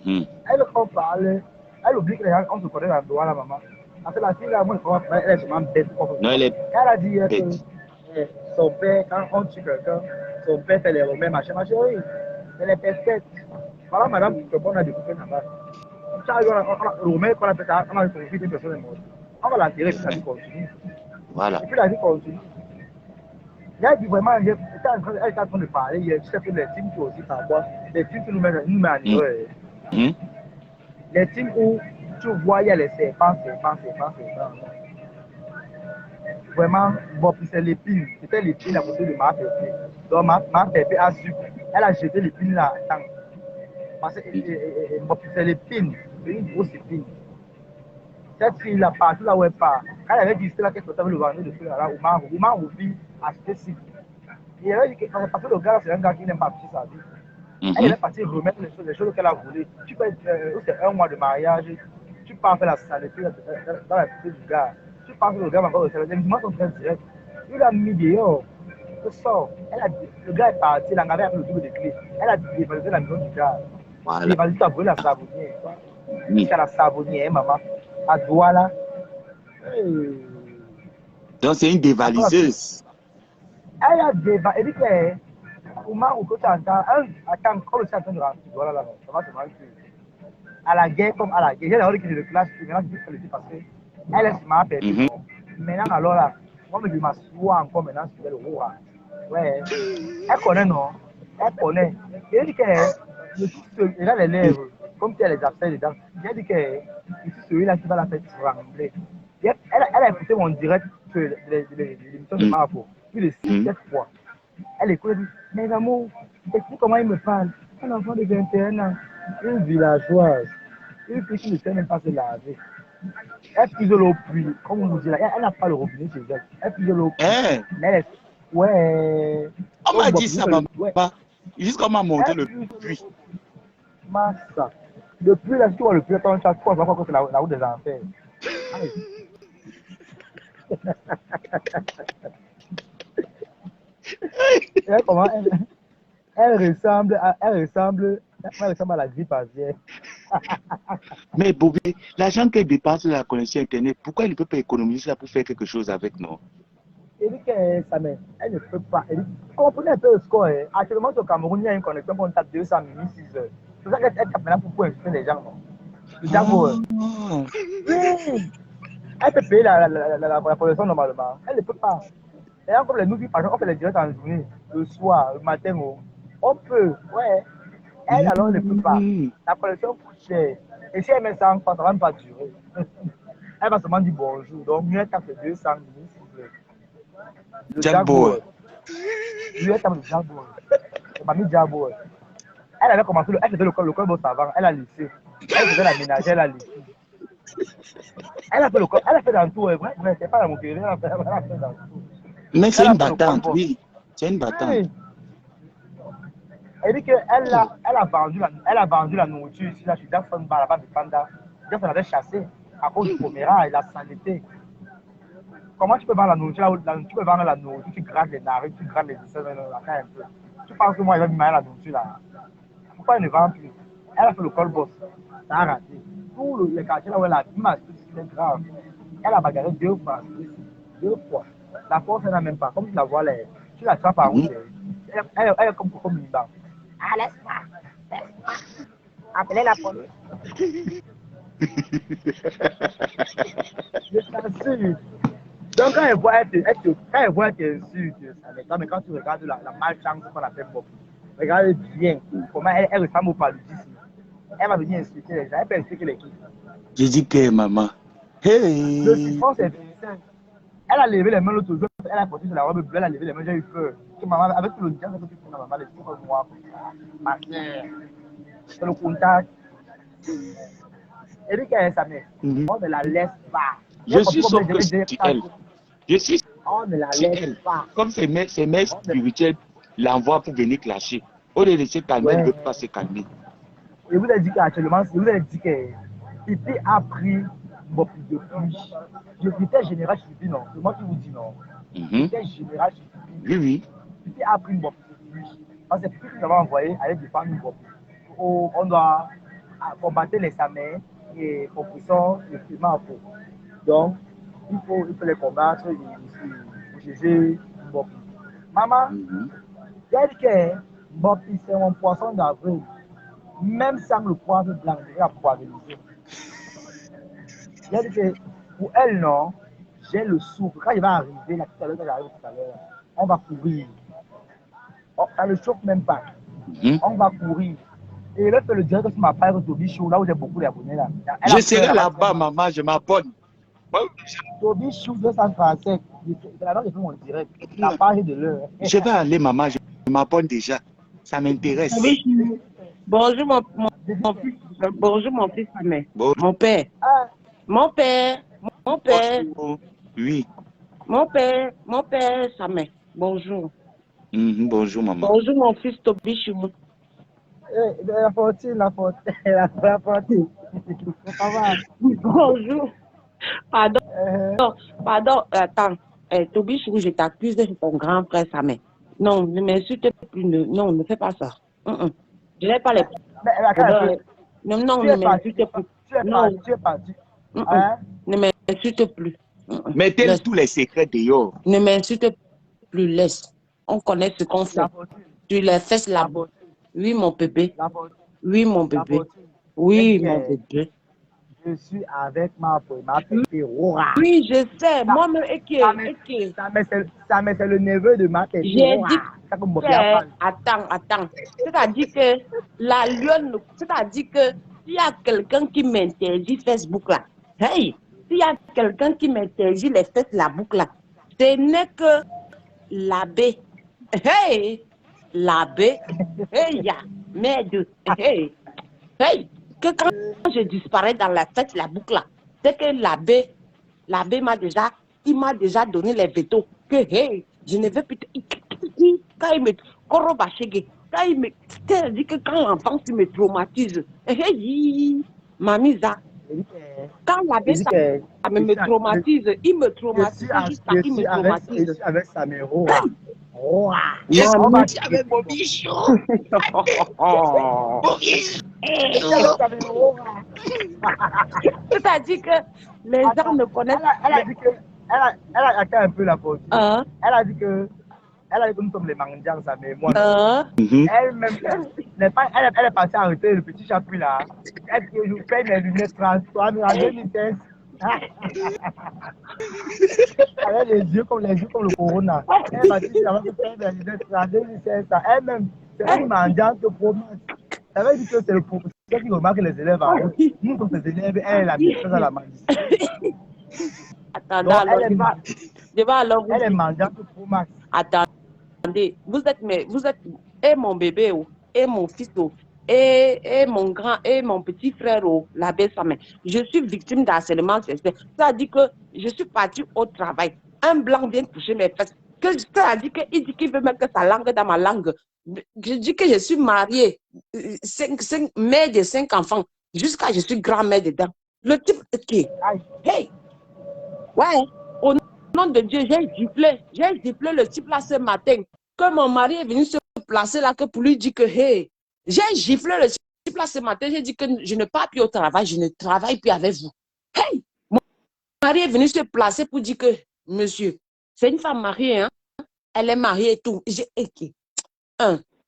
Elle veut qu'on parle. Elle oublie que les gens, on se connaît dans le droit, la maman. Parce que la fille, là, moi, elle est sûrement bête. Non, elle est Elle a dit que son père, quand on tue quelqu'un, son père fait les romains, machin, oui. C'est les pesquettes. Voilà, madame, on a découpé là-bas. Le romain, qu'on a fait ça, on a confié une personne est morte. On va l'enterrer, puis la vie continue. Voilà. Et puis la vie continue. Il a dit vraiment, elle était en train de parler, tu sais que les teams qui aussi parfois, les teams qui nous mettent en erreur. Les teams où tu vois, il y a les serpents. Vraiment, bon, puis c'est l'épine. C'était l'épine à côté de ma pépé. Donc ma pépé a su. Elle a jeté l'épine là. Parce que bon, puis c'est l'épine. C'est une grosse épine. Cette fille là, partout là où elle part, quand elle avait dit là qu'elle sortait le vendeur de feu là, Oumar Roubi a acheté ci. Et elle a dit que parce que le gars, c'est un gars qui n'aime pas afficher sa vie. Elle est partie remettre les choses qu'elle a volées. Tu peux c'est un mois de mariage, tu pars faire la saleté dans la petite du gars. Tu pars que le gars va encore recevoir. Les musulmans sont très directs. Il a mis dehors. Le sort. Le gars est parti, il a regardé avec le double de clé. Elle a dévalisé la maison du gars. Voilà. Dévalisé, tu as brûlé la savonnière. Oui. C'est la savonnière, maman. À Douala. Hey. Donc, c'est une dévaliseuse. Elle a dévalisé. Elle dit que, au moment où tu entends, attends, quand le chien est en train de rentrer, voilà, là, ça va te mal tuer. À la guerre comme à la guerre. J'ai d'abord qui est de classe, maintenant je dis parce que elle est ma perdu. Maintenant, alors là, moi, je m'assois encore maintenant sur le roi. Ouais. Elle connaît, non? Elle connaît. Elle dit que elle a les lèvres, comme si elle les a fait dedans. Elle dit que c'est celui-là qui va la faire trembler. Elle a écouté mon direct de l'émission de Marco, plus de 6-7 fois. Elle écoute, elle dit, mais amour, écoute comment il me parle. Un enfant de 21 ans, une villageoise, une fille qui ne sait même pas se laver. Elle puise l'eau pluie, comme on nous dit là, elle n'a pas le robinet chez elle. Elle puise l'eau pluie. Hein? Mais elle est... Ouais. On m'a dit ça, maman. Ouais. Jusqu'à m'a montré le Elle puits. Massa. Le pluie, là, si tu vois le pluie, attends, chaque fois, on va croire que c'est la route des enfers. Aïe. Et comment elle ressemble à la grippe aviaire. Mais Bobby, l'argent qu'elle dépense sur la connexion Internet, pourquoi elle ne peut pas économiser ça pour faire quelque chose avec nous? Elle dit que elle ne peut pas. Elle dit, comprenez un peu le score. Actuellement, au Cameroun, il y a une connexion qu'on tape 200 minutes 6 heures. C'est ça qu'elle tape maintenant pour inviter les gens. Non? Le Django. Oui. Elle peut payer la connexion normalement. Elle ne peut pas. Et comme les nous, par exemple, on fait les directs en journée, le soir, le matin, on peut. Ouais. Elle, alors, ne peut pas. La connexion coûte cher. Et si elle met ça en face, ça ne va pas durer. Elle va seulement dire bonjour. Donc, mieux tape 200 minutes 6 heures. Le Jaguar. Lui, elle tape le Jaguar. C'est mamie Jaguar. Elle avait commencé, elle faisait le col boss avant. Elle a laissé. Elle faisait la ménagère, elle a laissé. Elle a fait le col, elle a fait dans tout. Vrai, c'est pas la moquerie, elle a fait dans tout. Mais c'est une battante, oui. C'est une battante. Oui. Elle dit qu'elle a vendu la nourriture ici, là, je suis Jackson Bar, là-bas de Panda. Jackson avait chassé à cause du coméra et la saleté. Comment tu peux vendre la nourriture là, tu peux vendre la nourriture, tu grattes les narines, tu grattes les dessins, un peu. Tu penses que moi, il va me mettre la nourriture là. Pourquoi elle ne vend plus? Elle a fait le col boss. Ça a raté. Tous les quartiers là où elle a dit, c'est grave. Elle a bagarré 2 fois. 2 fois. La force, elle n'a même pas. Comme tu la vois là, tu la trappes en route. Elle est comme une banque. Ah, laisse-moi. Appelez la police. Je t'assure. Donc, quand elle voit, elle t'insulte, mais quand tu regardes la malchance qu'on appelle Bob, regarde bien comment elle ressemble au paludisme. Elle va venir insulter les gens, elle peut insulter les filles. J'ai dit que maman. Hey. Le chiffon, c'est véritable. Elle a levé les mains l'autre jour, elle a porté sur la robe bleue, elle a levé les mains, j'ai eu peur. Que maman, avec tout le diable que tu fais, maman, les filles comme moi. Ma soeur, c'est le contact. Elle dit qu'elle est sa mère. On ne la laisse pas. Je suis sauf que c'est elle. Je suis on ne la laisse pas. Comme ses mères spirituelles l'envoient pour venir clasher. Au lieu de se calmer, elle ne veut pas se calmer. Je vous ai dit qu'actuellement, je vous ai dit que Pipi a pris beaucoup de pluie. Je suis général chez Pipi, non. C'est moi qui vous dis non. J'étais général chez Pipi. Oui, oui. Pipi a pris beaucoup de pluie. Parce que Pipi nous avons envoyé avec des femmes beaucoup. On doit combattre les samets et oppression et paiement à peau. Donc, il faut les combattre et juger beaucoup. Maman, tel que Bopi, c'est un poisson d'avril. Même sans le poivre blanc, il a poivrisé. C'est-à-dire que pour elle, non, j'ai le souffle. Quand il va arriver, là, tout à l'heure, on va courir. Ça ne chauffe même pas. On va courir. Et là, c'est le direct sur ma page Toby Show, là où j'ai beaucoup d'abonnés. Là. Je serai là-bas, maman, je m'abonne. Toby Show 237. C'est là-bas que je fais mon direct. La page de l'heure. Je vais aller, maman, je m'abonne déjà. Ça m'intéresse. Bonjour, bonjour, mon fils, mon père. Mon père. Bonjour. Oui. Mon père, Samé. Bonjour. Bonjour, maman. Bonjour, mon fils Toby Chou. La fortune. Bonjour. Pardon, attends. Toby Chou, je t'accuse d'être ton grand frère Samé. Non, ne m'insulte plus. Non, ne fais pas ça. Je n'ai pas les Mais attends un peu. Non, non, Tu ne es parti. m'insulte plus. Tu es Non. parti. Tu es parti. Mm-mm. Hein? Ne m'insulte plus. Mettez Laisse. tous les secrets dehors. Ne m'insulte plus, laisse. On connaît ce qu'on fait. La fortune. Tu les fesses La là. fortune. Oui, mon bébé. La fortune. Oui, mon La bébé. fortune. Oui, Ok. mon bébé. Je suis avec ma femme. Ma tête Rora. Oui, je sais. Moi-même, Ça, mais c'est le neveu de ma tête j'ai dit Ça comme que, bien parle. attends. C'est-à-dire que la lionne, c'est-à-dire que s'il y a quelqu'un qui m'interdit Facebook là, hey, s'il y a quelqu'un qui m'interdit les fesses la boucle là, ce n'est que l'abbé. Hey, l'abbé. Hey, ya, merde. Hey, que quand je disparais dans la fête la boucle là, c'est que l'abbé m'a déjà donné les vétos. Que hey, je ne veux plus. Quand il me quand il me dit que quand l'enfant me traumatise, hey, mamie ça. Quand l'abbé ça me traumatise, il me traumatise jusqu'à qu'il me traumatise. Je suis avec Samero. Avec mon bichon. C'est-à-dire que les gens ne connaissent pas. Elle a dit que. Elle a atteint un peu la fortune. Elle a dit que nous sommes les mendiants, ça, mais moi. Elle-même, elle est partie arrêter le petit chapuis là. Elle dit que je paye mes lunettes 33 000 en 2016. Avec les yeux comme le corona. Elle est partie payer mes lunettes en 2016. Elle-même, c'est une mendiante de fromage. Ça veut dire que c'est le professeur qui remarque les élèves en route. Nous, comme ses élèves, elle est la maîtresse à la mendicité. Attendez, alors elle est mendiante de fromage. Attendez, vous êtes et mon bébé, et mon fils, et mon grand, et mon petit frère, l'abbé Samet. Je suis victime d'harcèlement sexuel. Ça dit que je suis partie au travail. Un blanc vient toucher mes fesses. Ça dit qu'il dit qu'il veut mettre sa langue dans ma langue. Je dis que je suis mariée, mère de 5 enfants, jusqu'à je suis grand-mère dedans. Le type qui hey, ouais, au nom de Dieu, j'ai giflé le type là ce matin. Que mon mari est venu se placer là, que pour lui dire que hey, j'ai giflé le type là ce matin. J'ai dit que je ne pars plus au travail, je ne travaille plus avec vous. Hey, mon mari est venu se placer pour dire que monsieur, c'est une femme mariée, hein? Elle est mariée et tout. J'ai écrit.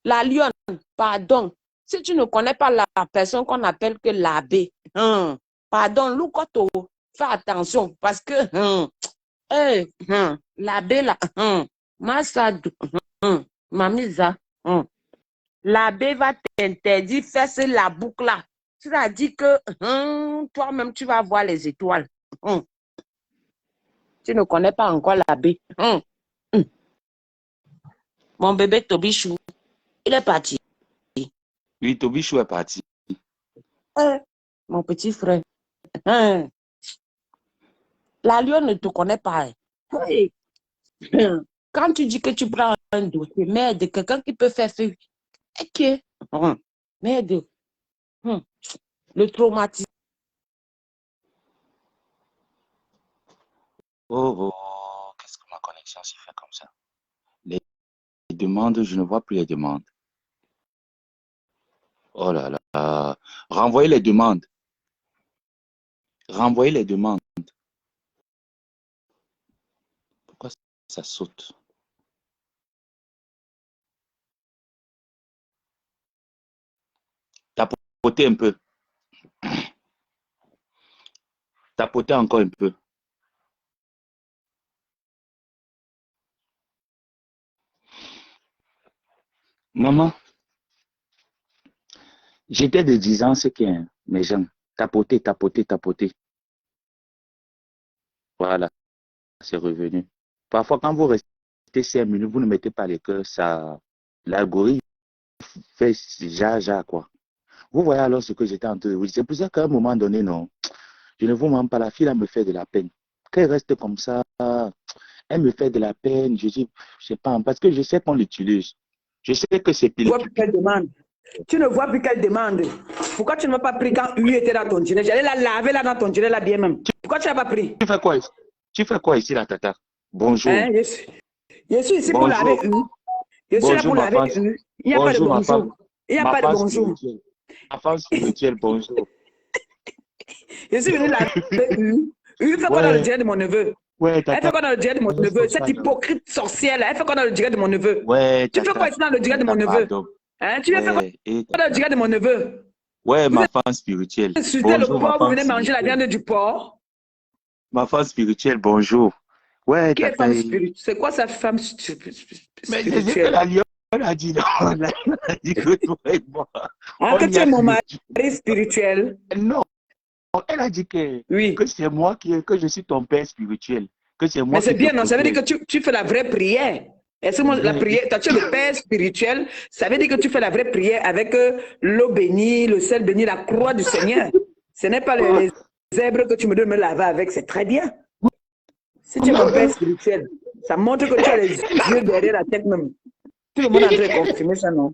La lionne, pardon, si tu ne connais pas la personne qu'on appelle que l'abbé, pardon, Loukoto, fais attention parce que l'abbé là, Massadou, Mamisa, l'abbé va t'interdire de faire la boucle là. C'est-à-dire que toi-même tu vas voir les étoiles. Tu ne connais pas encore l'abbé. Mon bébé Tobichou, il est parti. Oui, Tobichou est parti. Mon petit frère. La lionne ne te connaît pas. Hey. Quand tu dis que tu prends un dossier, merde, quelqu'un qui peut faire ce... Ok. Merde. Le traumatisme. Oh, qu'est-ce que ma connexion s'y fait comme ça? Les demandes, je ne vois plus les demandes. Oh là là. Renvoyez les demandes. Renvoyez les demandes. Pourquoi ça saute? Tapotez un peu. Tapotez encore un peu. Maman, j'étais de 10 ans, c'est que mes gens, tapoter. Voilà, c'est revenu. Parfois, quand vous restez 5 minutes, vous ne mettez pas les cœurs, ça, l'algorithme fait ja, quoi. Vous voyez alors ce que j'étais en train de vous dire. C'est pour ça qu'à un moment donné, non, je ne vous mens pas, la fille, elle me fait de la peine. Quand elle reste comme ça, elle me fait de la peine, je dis, je sais pas, parce que je sais qu'on l'utilise. Je sais que c'est pile. Tu ne vois plus qu'elle demande. Pourquoi tu ne m'as pas pris quand Ui était dans ton dîner? J'allais la laver là dans ton dîner là bien même. Pourquoi tu n'as pas pris? Tu fais quoi ici, la tata? Bonjour. Je suis ici pour laver Ui. Je suis là pour laver Ui. Il n'y a pas de bonjour. Il n'y a Ma pas de femme bonjour. spirituelle. Ma femme spirituelle, bonjour. Je suis venue là avec U. U fait quoi dans le Ouais, direct de mon neveu? ouais, Elle fait tata. quoi dans le direct de mon neveu? Cette hypocrite sorcière là, elle fait quoi dans le direct de mon neveu? Ouais, Tu fais quoi tata. ici dans le direct de mon Tata, neveu? pardon. Hein? Tu viens faire quoi Ouais, et dans le tata. direct de mon neveu? Ouais, Vous ma femme spirituelle. insultez le Bonjour, ma porc, vous femme venez manger la spirituelle. viande du porc. Ma femme spirituelle, bonjour. Ouais, Qui est tata. femme spirituelle? C'est quoi sa femme Mais c'est ce que spirituelle? la lionne a dit, non. La lionne a dit que toi et moi, Hein, on que y tu a es mon mari spirituel. spirituel? Non, elle a dit Oui. que c'est moi que je suis ton père spirituel. Que c'est Mais moi c'est qui te bien, non? Ça veut dire que protège. tu fais la vraie prière. Est-ce que la Ouais, prière, toi, tu es le père spirituel, ça veut dire que tu fais la vraie prière avec l'eau bénie, le sel béni, la croix du Seigneur. Ce n'est pas les zèbres que tu me dois me laver avec, c'est très bien. Si tu es mon père spirituel, ça montre que tu as les yeux derrière la tête même. Tout le monde est en train de confirmer ça, non?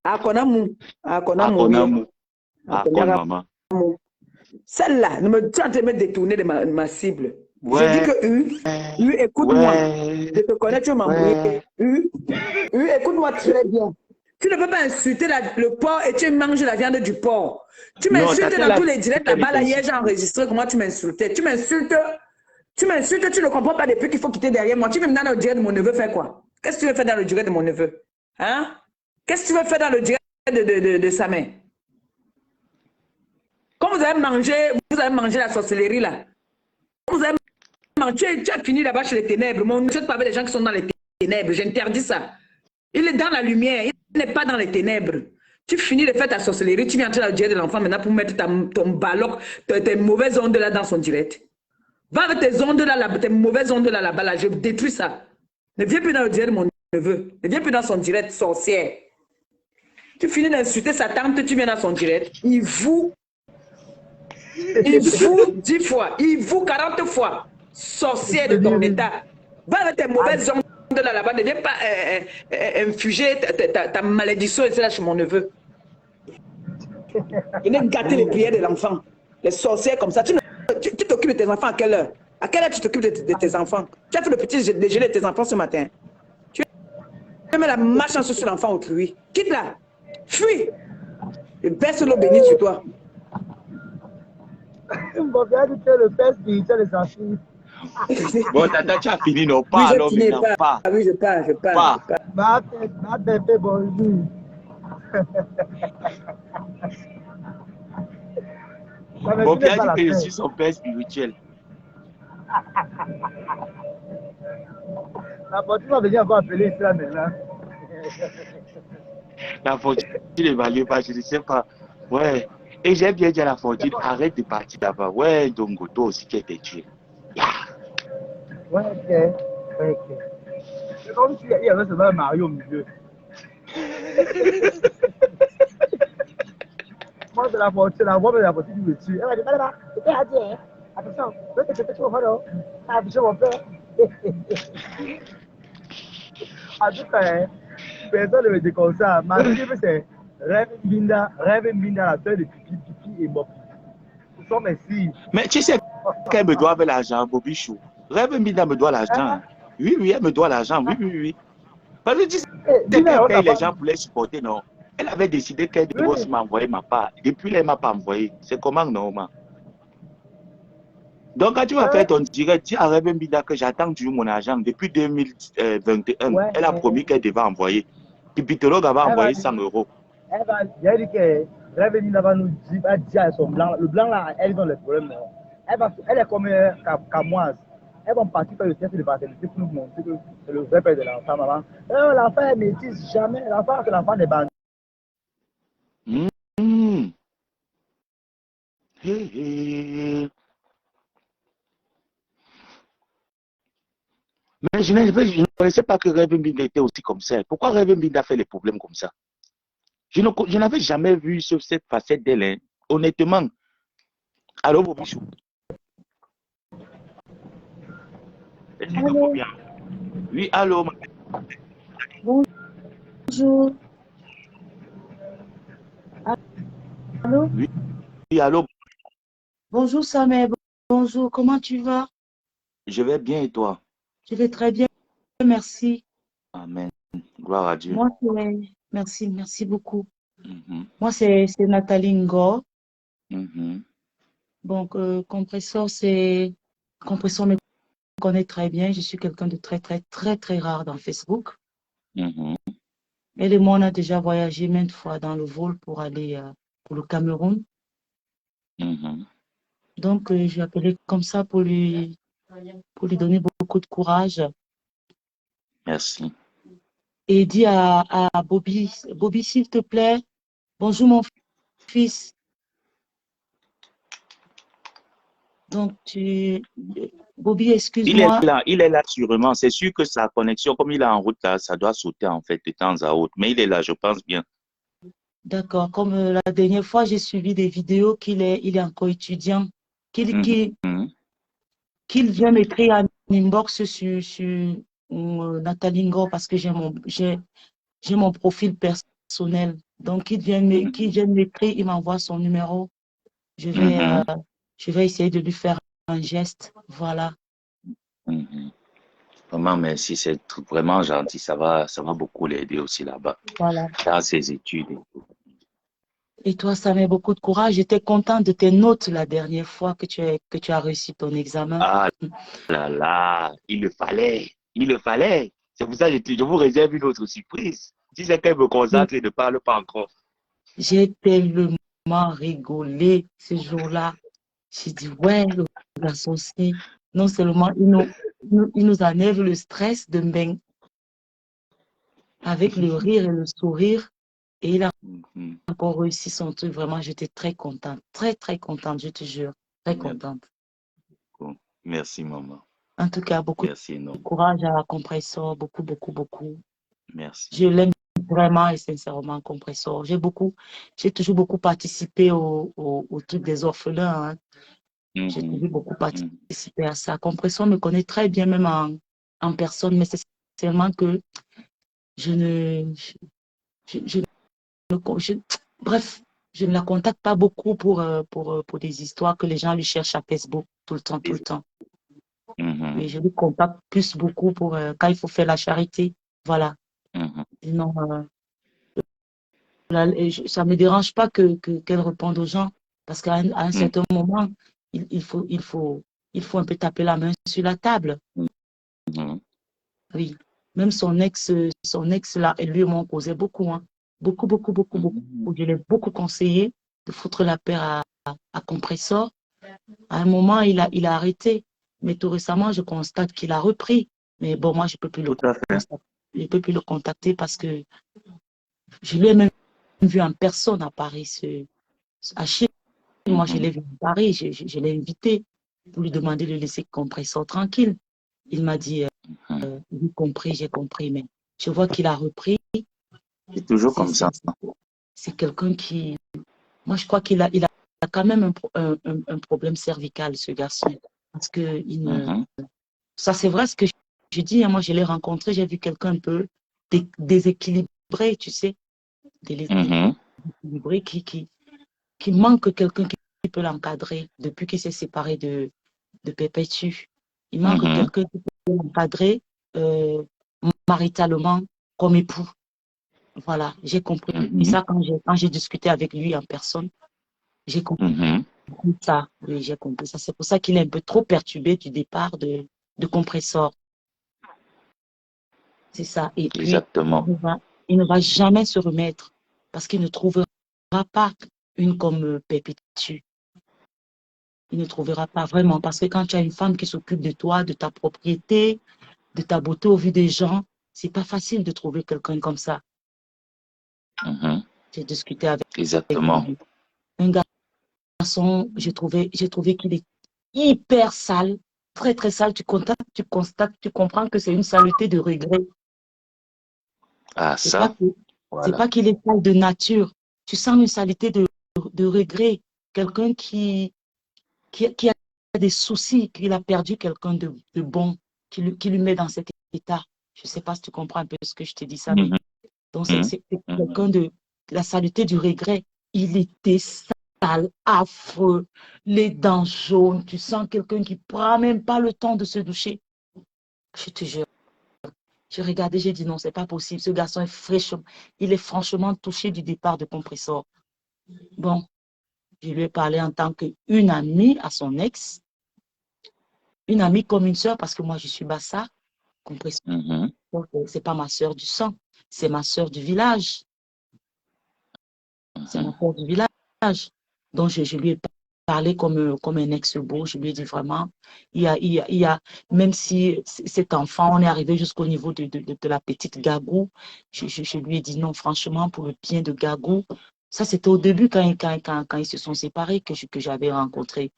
Akonamu, Akonamu. Akon, maman. Celle-là, tu es en train de me détourner de ma cible. Je dis Ouais, que U, écoute-moi. ouais, Je te connais, tu vas m'embrouiller. ouais. U, écoute-moi très bien. Tu ne peux pas insulter le porc et tu manges la viande du porc. Tu Non, m'insultes tata, dans elle a tous les dit directs qu'elle là-bas, est là, hier, insultée. j'ai enregistré comment tu m'insultais. Tu m'insultes, tu ne comprends pas depuis qu'il faut quitter derrière moi. Tu veux me dans le direct de mon neveu faire quoi? Qu'est-ce que tu veux faire dans le direct de mon neveu? Hein? Qu'est-ce que tu veux faire dans le direct de sa mère? Quand vous avez mangé la sorcellerie là, vous avez mangé, tu as fini là-bas chez les ténèbres. Moi, ne jette pas avec les gens qui sont dans les ténèbres. J'interdis ça. Il est dans la lumière, il n'est pas dans les ténèbres. Tu finis de faire ta sorcellerie, tu viens entrer dans le direct de l'enfant maintenant pour mettre ton baloc, tes mauvaises ondes là dans son direct. Va avec tes ondes là, tes mauvaises ondes là-bas, là, je détruis ça. Ne viens plus dans le direct de mon neveu. Ne viens plus dans son direct, sorcière. Tu finis d'insulter sa tante, tu viens dans son direct. Il vous 10 fois, il vous 40 fois. Sorcière de ton état. Va avec tes mauvaises ondes là-bas, ne viens pas infuger ta malédiction ici là chez mon neveu. Venez gâter les prières de l'enfant. Les sorcières comme ça. Tu t'occupes de tes enfants à quelle heure? À quelle heure tu t'occupes de tes enfants? Tu as fait le petit déjeuner de tes enfants ce matin. Tu mets la malchance sur l'enfant autrui. Quitte là. Fuis. Et baisse l'eau bénie sur toi. Mon père dit que le père spirituel est gentil. Bon, tata, tu as fini, non? Oui, Pas je alors finis maintenant, pas. pas. Oui, je pars. Pas. Ma bébé, bonjour. Mon père dit que je suis son père spirituel. La fortune va venir encore appeler ici là maintenant. La fortune ne valait pas, je ne sais pas. Ouais. Et j'ai bien dit à la fortune, arrête de partir là-bas. Ouais, donc toi aussi qui es tué. Yeah. Ouais, ok. C'est comme s'il y avait seulement un Mario au milieu. Moi, c'est la fortune, la voix de la fortune qui me tue. Elle m'a dit, là, c'était à dire. Attention, je vais te péter au fond. Ça a touché mon père. En tout cas, personne ne me dit comme ça. Ma cible, c'est Rêve Mbinda, la sœur de Pipi, Pipi et Mopi. Ce sont mes filles. Mais tu sais qu'elle me doit avec l'argent, Bobichou. Rêve Mbinda me doit l'argent. Oui, elle me doit l'argent. Oui. Parce que tu sais qu'elle paye les gens pour les supporter, non? Elle avait décidé qu'elle devait aussi m'envoyer ma part. Depuis là, elle ne m'a pas envoyé. C'est comment, non, ma? Donc, quand tu vas faire ton direct, dis à Rêve Mbinda que j'attends toujours mon argent. Depuis 2021, elle a promis qu'elle devait envoyer. Pipitologue avait envoyé 100 €. Elle dit que Rêve Mbinda va nous dire à son blanc. Le blanc là, elle dans les problèmes. Elle est comme Camoise. Elles vont partir faire le test de paternité pour nous montrer que c'est le vrai père de l'enfant, maman. L'enfant, elle ne métisse jamais. L'enfant, c'est l'enfant des bandits. Mais je ne connaissais pas que Rêve Mbinda était aussi comme ça. Pourquoi Rêve Mbinda fait les problèmes comme ça? Je n'avais jamais vu cette facette d'elle. Hein. Honnêtement. Allô, Bobichou? Allô? Oui, allô. Bonjour. Allô? Oui, allô. Bonjour Samuel. Bonjour, comment tu vas? Je vais bien et toi? Je vais très bien, merci. Amen. Gloire à Dieu. Moi, Merci, merci beaucoup. Mhm, Moi, c'est Nathalie Ngo. mhm, Donc, Compressor me connaît très bien. Je suis quelqu'un de très, très, très, très rare dans Facebook. mhm, Elle et moi, on a déjà voyagé maintes fois dans le vol pour aller pour le Cameroun. mhm. Donc, je l'ai appelé comme ça pour lui donner beaucoup de courage. Merci. Et dit à Bobby, Bobby, s'il te plaît, bonjour mon fils. Donc, Bobby, excuse-moi. Il est là sûrement. C'est sûr que sa connexion, comme il est en route là, ça doit sauter en fait de temps à autre. Mais il est là, je pense bien. D'accord. Comme la dernière fois, j'ai suivi des vidéos il est encore étudiant, qu'il Mhm, qu'il mhm, qu'il vient m'écrire en inbox sur Nathalie Ngo parce que j'ai mon profil personnel. Donc, qu'il vienne m'écrire, il m'envoie son numéro. Je vais, euh, mhm, je vais essayer de lui faire un geste. Voilà. mhm. Vraiment, merci. C'est vraiment gentil. Ça va beaucoup l'aider aussi là-bas, Voilà. dans ses études et tout. Et toi, ça met beaucoup de courage. J'étais contente de tes notes la dernière fois que tu as réussi ton examen. Ah là là, il le fallait. Il le fallait. C'est pour ça que je vous réserve une autre surprise. Si c'est qu'elle me concentre et ne parle pas encore. J'ai tellement rigolé ce jour-là. J'ai dit, ouais, le garçon-ci, non seulement il nous enlève le stress de Mbeng avec le rire et le sourire, et il a Mhm. encore réussi son truc. Vraiment, j'étais très contente, très, très contente, je te jure, très Merci, contente. merci, maman. En tout cas, beaucoup Merci de énormément. courage à Compressor, beaucoup, beaucoup, beaucoup. Merci. Je l'aime vraiment et sincèrement, Compressor. J'ai toujours beaucoup participé au truc des orphelins, hein. J'ai Mhm, toujours beaucoup mhm, participé à ça. Compression me connaît très bien, même en personne, mais c'est seulement que je ne, je ne, je- bref, je ne la contacte pas beaucoup pour des histoires que les gens lui cherchent à Facebook tout le temps, tout le temps. mhm, Mais je lui contacte plus beaucoup pour quand il faut faire la charité. Voilà. mhm, Sinon, ça ne me dérange pas qu'elle réponde aux gens parce qu'à un mhm, certain moment, il faut un peu taper la main sur la table. mhm, Oui, même son ex là, et lui m'ont causé beaucoup, hein. Beaucoup, beaucoup, beaucoup, beaucoup. mhm. Je l'ai beaucoup conseillé de foutre la paix à Compressor. À un moment, il a arrêté. Mais tout récemment, je constate qu'il a repris. Mais bon, moi, je peux plus le Tout à fait. constater. Je peux plus le contacter parce que je l'ai même vu en personne à Paris. À Chine, moi, je Mhm, l'ai vu à Paris. Je l'ai invité pour lui demander de laisser Compressor tranquille. Il m'a dit, mhm. j'ai compris, mais je vois qu'il a repris. C'est toujours C'est comme ça. c'est quelqu'un qui... Moi, je crois il a quand même un problème cervical, ce garçon. Parce que Mhm, ça, c'est vrai ce que je dis, hein. Moi, je l'ai rencontré, j'ai vu quelqu'un un peu déséquilibré, tu sais, mhm, déséquilibré, qui manque quelqu'un qui peut l'encadrer depuis qu'il s'est séparé de Perpétue. Il manque mhm, quelqu'un qui peut l'encadrer euh, maritalement comme époux. Voilà, j'ai compris mhm, ça quand j'ai discuté avec lui en personne. J'ai compris mhm. ça. Oui, j'ai compris ça. C'est pour ça qu'il est un peu trop perturbé du départ de Compressor. C'est ça. Et puis, Exactement. il ne va jamais se remettre parce qu'il ne trouvera pas une comme Perpétue. Il ne trouvera pas vraiment parce que quand tu as une femme qui s'occupe de toi, de ta propriété, de ta beauté au vu des gens, c'est pas facile de trouver quelqu'un comme ça. Mhm. J'ai discuté avec Exactement. lui. Un garçon, j'ai trouvé qu'il est hyper sale, très très sale. Tu comprends que c'est une saleté de regret. Ah, C'est pas ça, que, c'est voilà. pas qu'il est sale de nature. Tu sens une saleté de regret. Quelqu'un qui a des soucis, qu'il a perdu quelqu'un de bon, qui lui met dans cet état. Je sais pas si tu comprends un peu ce que je te dis ça, mais Mhm, donc mhm, c'est mhm. quelqu'un de la saleté du regret. Il était sale, affreux, les dents jaunes. Tu sens quelqu'un qui prend même pas le temps de se doucher. Je te jure. J'ai regardé, j'ai dit non, c'est pas possible. Ce garçon est fraîchement, il est franchement touché du départ de Compressor. Bon, je lui ai parlé en tant qu'une amie à son ex, une amie comme une sœur, parce que moi, je suis Bassa, Compressor. Donc, c'est pas ma sœur du sang, c'est ma sœur du village. C'est ma sœur du village. Donc, je lui ai parlé comme un ex-beau. Je lui ai dit vraiment, même si cet enfant, on est arrivé jusqu'au niveau de la petite Gagou, je lui ai dit non, franchement, pour le bien de Gagou. Ça, c'était au début quand ils se sont séparés que j'avais rencontré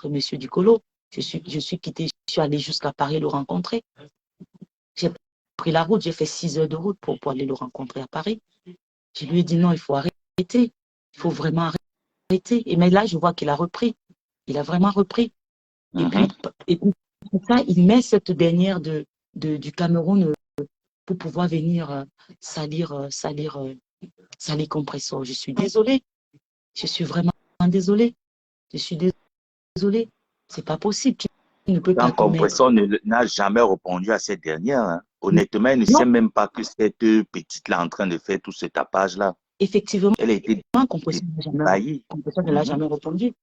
Monsieur Ducolo. Je suis quittée, je suis allée jusqu'à Paris le rencontrer. J'ai pris la route, j'ai fait 6 heures de route pour aller le rencontrer à Paris. Je lui ai dit non, il faut arrêter. Il faut vraiment arrêter. Et mais là, je vois qu'il a repris. Il a vraiment repris. Et puis pour ça, il met cette dernière du Cameroun pour pouvoir venir salir Compressor. Je suis désolée. Je suis vraiment désolée. Je suis désolée. C'est pas possible. Tu ne peux pas te mettre. Compressor n'a jamais répondu à cette dernière. Hein. Honnêtement, elle ne sait même pas que cette petite-là est en train de faire tout ce tapage-là. Effectivement, elle a été Compressor ne l'a jamais répondu.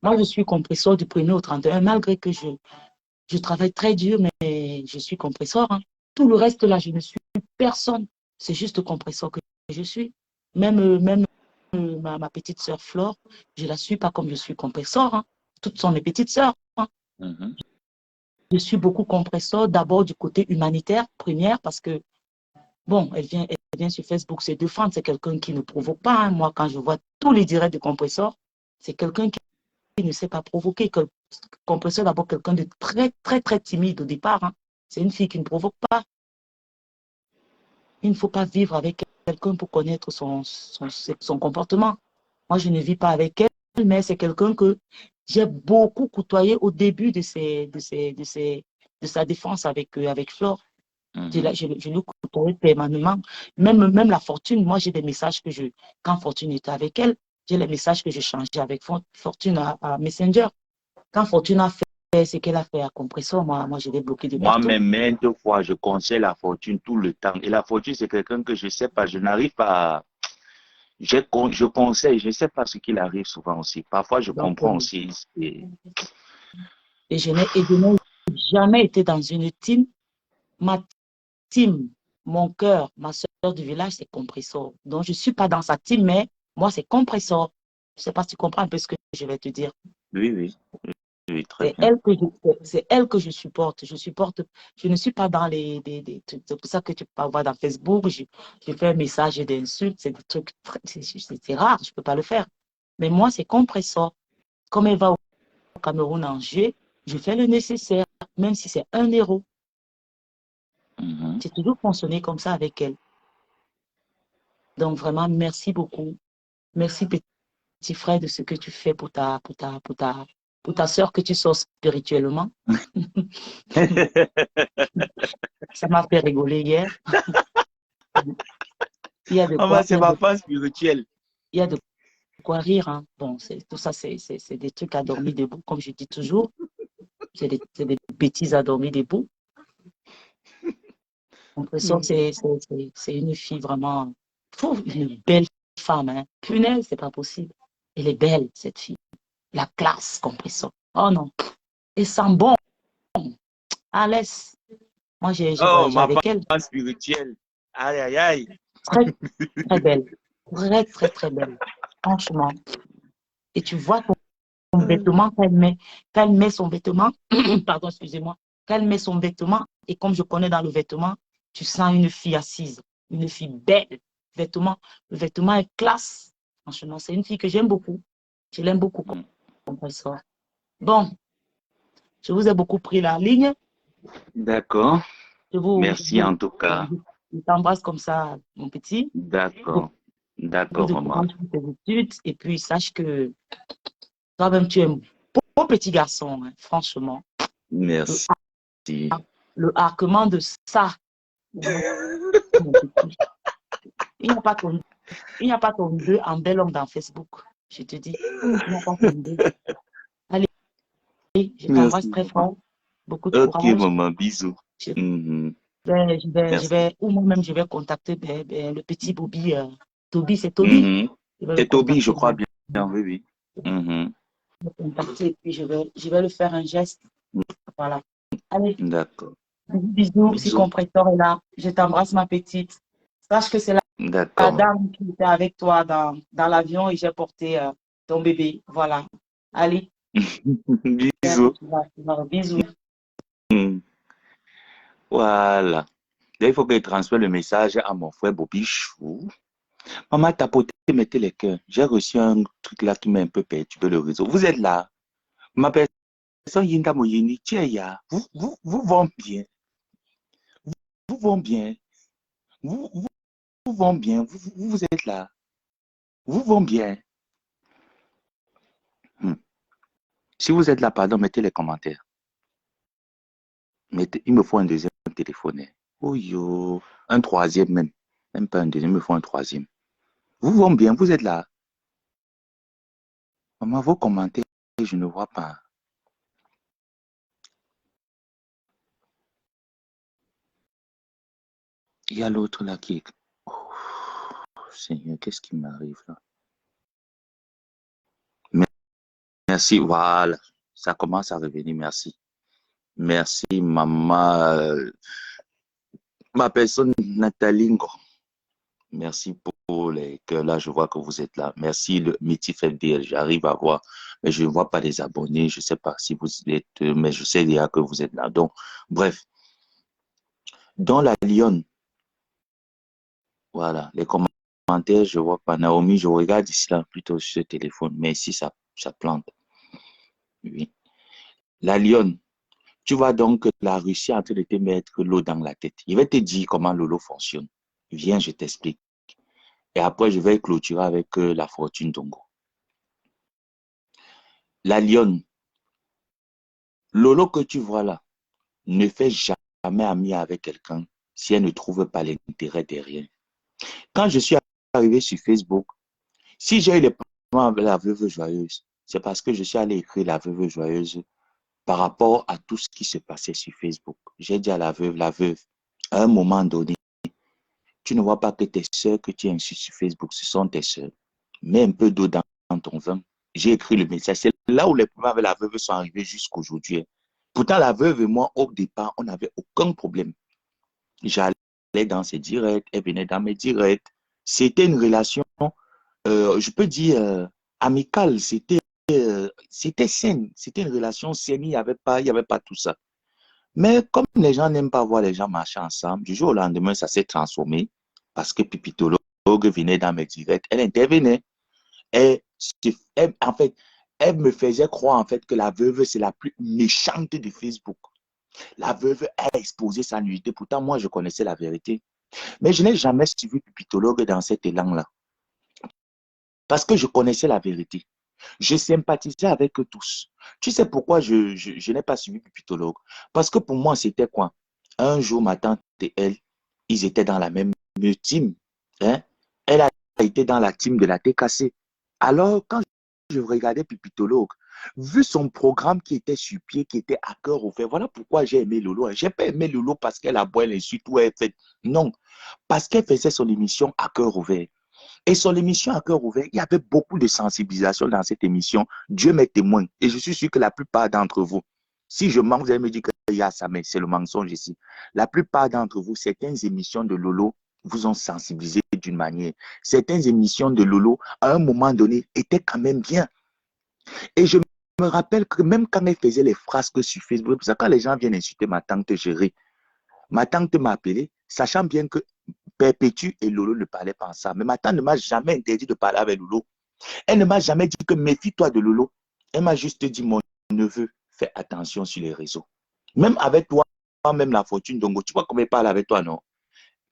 Moi, je suis Compressor du 1er au 31, malgré que je travaille très dur, mais je suis Compressor. Hein. Tout le reste, là, je ne suis personne. C'est juste Compressor que je suis. Même ma petite sœur Flore, je ne la suis pas comme je suis Compressor. Hein. Toutes sont mes petites sœurs. Hein. Je suis beaucoup Compressor, d'abord du côté humanitaire, première, parce que bon, elle vient sur Facebook se défendre. C'est quelqu'un qui ne provoque pas. Hein. Moi, quand je vois tous les directs de Compressor, c'est quelqu'un qui ne sait pas provoquer. Compressor, d'abord, quelqu'un de très, très, très timide au départ. Hein. C'est une fille qui ne provoque pas. Il ne faut pas vivre avec quelqu'un pour connaître son comportement. Moi, je ne vis pas avec elle, mais c'est quelqu'un que j'ai beaucoup côtoyé au début de sa défense avec Flore. Je le côtoyais permanemment. Même la Fortune, moi j'ai des messages quand Fortune était avec elle, j'ai les messages que je changeais avec Fortune à Messenger. Quand Fortune a fait ce qu'elle a fait à Compressor, moi je l'ai bloqué de partout. Moi-même, maintes fois, je conseille la Fortune tout le temps. Et la Fortune, c'est quelqu'un que je ne sais pas, je n'arrive pas à... Je conseille, je ne sais pas ce qu'il arrive souvent aussi. Parfois, je comprends aussi. Et je n'ai jamais été dans une team. Ma team, mon cœur, ma soeur du village, c'est Compressor. Donc, je ne suis pas dans sa team, mais moi, c'est Compressor. Je ne sais pas si tu comprends un peu ce que je vais te dire. Oui, très bien. C'est elle que je supporte. Je ne suis pas dans c'est pour ça que tu peux voir dans Facebook, je fais un message d'insultes, c'est des trucs, c'est rare, je ne peux pas le faire. Mais moi, c'est Compressor. Comme elle va au Cameroun en juillet, je fais le nécessaire, même si c'est 1 euro. J'ai toujours fonctionné comme ça avec elle. Donc vraiment, merci beaucoup. Merci petit frère de ce que tu fais pour ta soeur que tu sors spirituellement. Ça m'a fait rigoler hier. C'est ma femme spirituelle. Il y a de quoi rire. Hein. Bon, tout ça, c'est des trucs à dormir debout, comme je dis toujours. C'est des bêtises à dormir debout. L'impression c'est une fille vraiment, une belle femme. Hein. Punaise, c'est pas possible. Elle est belle, cette fille. La classe, Compressor. Oh non. Elle sent bon. À l'aise. Moi, j'ai voyagé avec elle. Ma femme spirituelle. Aïe. Très, très belle. Très, très, très belle. Franchement. Et tu vois son vêtement, quand elle met son vêtement, pardon, excusez-moi, quand elle met son vêtement, et comme je connais dans le vêtement, tu sens une fille assise, une fille belle. Le vêtement est classe. Franchement, c'est une fille que j'aime beaucoup. Je l'aime beaucoup, Compressor. Bon, je vous ai beaucoup pris la ligne. D'accord. Merci en tout cas. Je t'embrasse comme ça, mon petit. D'accord, maman. Et puis, sache que toi-même, tu es un beau petit garçon, hein, franchement. Merci. Le harquement de ça. Il n'y a pas ton deux en bel homme dans Facebook. Je te dis. Il n'y a pas ton deux. Allez, je t'embrasse très fort. Beaucoup de courage. Ok, maman, bisous. Merci. ou moi-même, je vais contacter le petit Bobby. Toby, c'est Toby. Je vais le C'est Toby, je contacter crois bien. directement. Oui, oui. Je Mhm. vais le contacter et puis je vais lui faire un geste. Voilà. Allez, D'accord. bisous, si Bisous. compresseur est là. Je t'embrasse, ma petite. Sache que c'est la D'accord. dame qui était avec toi dans l'avion et j'ai porté ton bébé. Voilà. Allez, Bisous. bisous. Mhm. Voilà. Là, il faut que je transfère le message à mon frère Bobichou. Maman, tapoté, mettez les cœurs. J'ai reçu un truc là qui m'a un peu perturbé le réseau. Vous êtes là? Ma personne Yinda Moyeni, Tcheya, vous vont bien. Vous vont bien. Vous, vous vont bien. Vous êtes là. Vous vont bien. Hmm. Si vous êtes là, pardon, mettez les commentaires. Il me faut un deuxième téléphone. Oh yo, un troisième même. Même pas un deuxième, il me faut un troisième. Vous vont bien, vous êtes là. Maman, vos commentaires, je ne vois pas. Il y a l'autre là qui est... Oh, Seigneur, qu'est-ce qui m'arrive là? Merci, voilà. Ça commence à revenir, merci. Merci, maman. Ma personne, Nathalie Ngo. Merci pour les cœurs. Là, je vois que vous êtes là. Merci, le Métif FDL. J'arrive à voir, mais je ne vois pas les abonnés. Je ne sais pas si vous êtes, mais je sais déjà que vous êtes là. Donc, bref. Dans la Lyon, voilà, les commentaires, je vois pas. Naomi, je regarde ici là, plutôt sur ce téléphone, mais ici, ça plante. Oui. La Lyon, tu vois donc que la Russie est en train de te mettre l'eau dans la tête. Je vais te dire comment l'eau fonctionne. Viens, je t'explique. Et après, je vais clôturer avec la fortune Dongo. La lionne, Lolo que tu vois là, ne fait jamais ami avec quelqu'un si elle ne trouve pas l'intérêt derrière. Quand je suis arrivé sur Facebook, si j'ai eu les problèmes avec la veuve joyeuse, c'est parce que je suis allé écrire la veuve joyeuse par rapport à tout ce qui se passait sur Facebook. J'ai dit à la veuve, à un moment donné, tu ne vois pas que tes soeurs que tu insultes sur Facebook, ce sont tes soeurs. Mets un peu d'eau dans ton vin. J'ai écrit le message. C'est là où les problèmes avec la veuve sont arrivés jusqu'aujourd'hui. Pourtant, la veuve et moi, au départ, on n'avait aucun problème. J'allais dans ses directs, elle venait dans mes directs. C'était une relation, je peux dire, amicale. C'était saine. C'était une relation saine. Il y avait pas tout ça. Mais comme les gens n'aiment pas voir les gens marcher ensemble, du jour au lendemain, ça s'est transformé parce que Pipitologue venait dans mes directs, elle intervenait. En fait, elle me faisait croire en fait que la veuve, c'est la plus méchante de Facebook. La veuve a exposé sa nudité. Pourtant, moi, je connaissais la vérité. Mais je n'ai jamais suivi Pipitologue dans cet élan-là parce que je connaissais la vérité. Je sympathisais avec eux tous. Tu sais pourquoi je n'ai pas suivi Pipitologue? Parce que pour moi, c'était quoi? Un jour, ma tante et elle, ils étaient dans la même team. Hein? Elle a été dans la team de la TKC. Alors, quand je regardais Pipitologue, vu son programme qui était sur pied, qui était à cœur ouvert, voilà pourquoi j'ai aimé Lolo. Je n'ai pas aimé Lolo parce qu'elle a boit l'insulte ou elle fait. Non, parce qu'elle faisait son émission à cœur ouvert. Et son émission à cœur ouvert, il y avait beaucoup de sensibilisation dans cette émission. Dieu m'est témoin. Et je suis sûr que la plupart d'entre vous, si je mens, vous allez me dire qu'il y a ça, mais c'est le mensonge ici. La plupart d'entre vous, certaines émissions de Lolo vous ont sensibilisé d'une manière. Certaines émissions de Lolo, à un moment donné, étaient quand même bien. Et je me rappelle que même quand elle faisait les frasques sur Facebook, c'est ça quand les gens viennent insulter ma tante gérée, ma tante m'a appelé, sachant bien que Perpétue et Lolo ne parlaient pas ensemble. Mais ma tante ne m'a jamais interdit de parler avec Lolo. Elle ne m'a jamais dit que méfie-toi de Lolo. Elle m'a juste dit, mon neveu, fais attention sur les réseaux. Même avec toi, même la fortune Dongo, tu vois comment elle parle avec toi, non?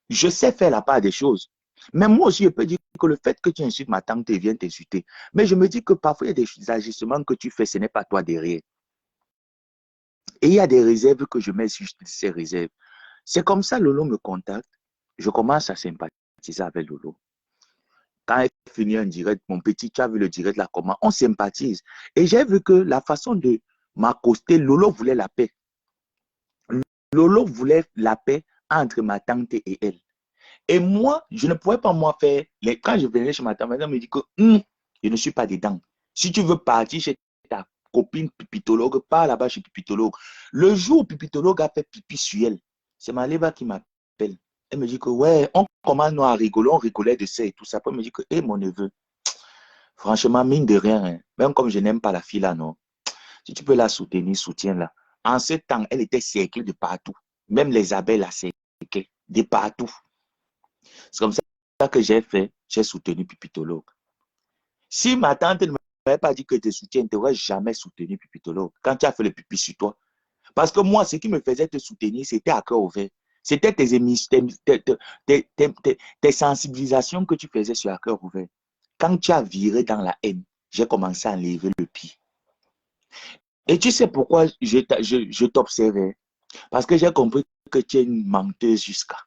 Je sais faire la part des choses. Mais moi aussi, je peux dire que le fait que tu insultes ma tante vient t'insulter. Mais je me dis que parfois, il y a des agissements que tu fais, ce n'est pas toi derrière. Et il y a des réserves que je mets sur ces réserves. C'est comme ça, Lolo me contacte. Je commence à sympathiser avec Lolo. Quand elle finit un direct, mon petit, tu as vu le direct là, comment on sympathise. Et j'ai vu que la façon de m'accoster, Lolo voulait la paix. Lolo voulait la paix entre ma tante et elle. Et moi, je ne pouvais pas moi faire, quand je venais chez ma tante me dit que je ne suis pas dedans. Si tu veux partir chez ta copine pipitologue, pars là-bas chez pipitologue. Le jour où pipitologue a fait pipi sur elle, c'est ma Léba qui m'appelle. Elle me dit que ouais, on commence à rigoler, on rigolait de ça et tout ça. Après, elle me dit que, hé, mon neveu, franchement, mine de rien, hein, même comme je n'aime pas la fille là, non. Si tu peux la soutenir, soutiens-la. En ce temps, elle était cerclée de partout. Même les abeilles la cerclaient de partout. C'est comme ça que j'ai fait, j'ai soutenu Pipitologue. Si ma tante ne m'avait pas dit que te soutiens, tu n'aurais jamais soutenu Pipitologue quand tu as fait le pipi sur toi. Parce que moi, ce qui me faisait te soutenir, c'était à cœur ouvert. C'était tes sensibilisations que tu faisais sur à cœur ouvert. Quand tu as viré dans la haine, j'ai commencé à lever le pied. Et tu sais pourquoi je t'observais? Parce que j'ai compris que tu es une menteuse jusqu'à.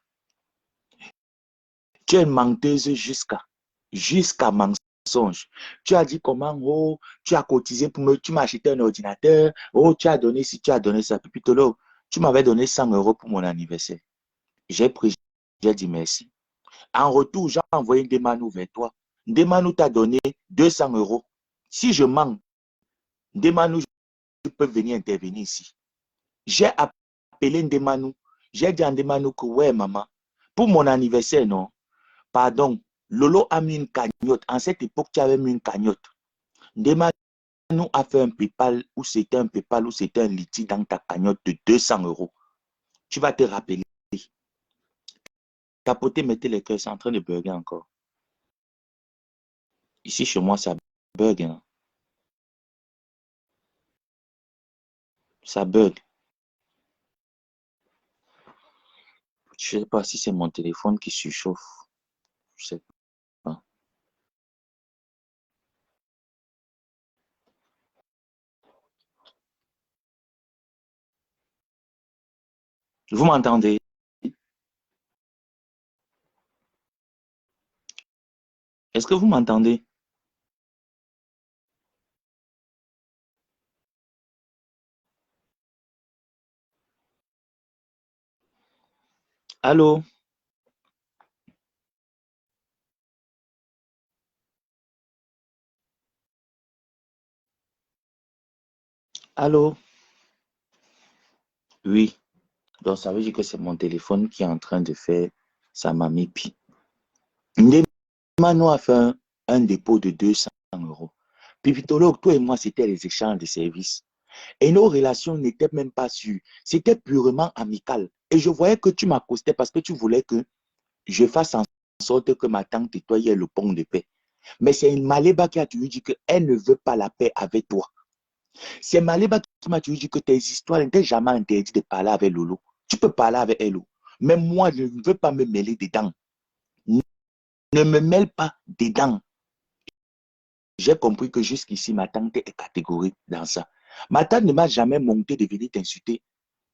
Tu es une menteuse jusqu'à mensonge. Tu as dit comment, oh, tu as cotisé pour me, tu m'as acheté un ordinateur, oh, tu as donné ci, tu as donné ça. Pipitolo, tu m'avais donné 100 € pour mon anniversaire. J'ai pris, j'ai dit merci. En retour, j'ai envoyé Ndemanou vers toi. Ndemanou t'a donné 200 €. Si je mens, Ndemanou, je peux venir intervenir ici. J'ai appelé Ndemanou. J'ai dit à Ndemanou que, ouais, maman, pour mon anniversaire, non, pardon, Lolo a mis une cagnotte. En cette époque, tu avais mis une cagnotte. Ndemanou a fait un PayPal ou c'était un PayPal ou c'était un litige dans ta cagnotte de 200 €. Tu vas te rappeler. Capoter, mettez les cœurs, c'est en train de bugger encore. Ici, chez moi, ça bug. Hein. Ça bug. Je ne sais pas si c'est mon téléphone qui surchauffe. Je sais pas. Vous m'entendez? Est-ce que vous m'entendez? Allô? Allô? Oui. Donc, ça veut dire que c'est mon téléphone qui est en train de faire sa mamie pi. Ndemanou a fait un dépôt de 200 €. Pipitologue, toi et moi, c'était les échanges de services. Et nos relations n'étaient même pas sûres. C'était purement amical. Et je voyais que tu m'accostais parce que tu voulais que je fasse en sorte que ma tante et toi y ait le pont de paix. Mais c'est une Maléba qui a toujours dit qu'elle ne veut pas la paix avec toi. C'est Maléba qui m'a toujours dit que tes histoires n'étaient jamais interdites de parler avec Lolo. Tu peux parler avec elle. Mais moi, je ne veux pas me mêler dedans. Ne me mêle pas dedans. J'ai compris que jusqu'ici, ma tante est catégorique dans ça. Ma tante ne m'a jamais monté de venir t'insulter.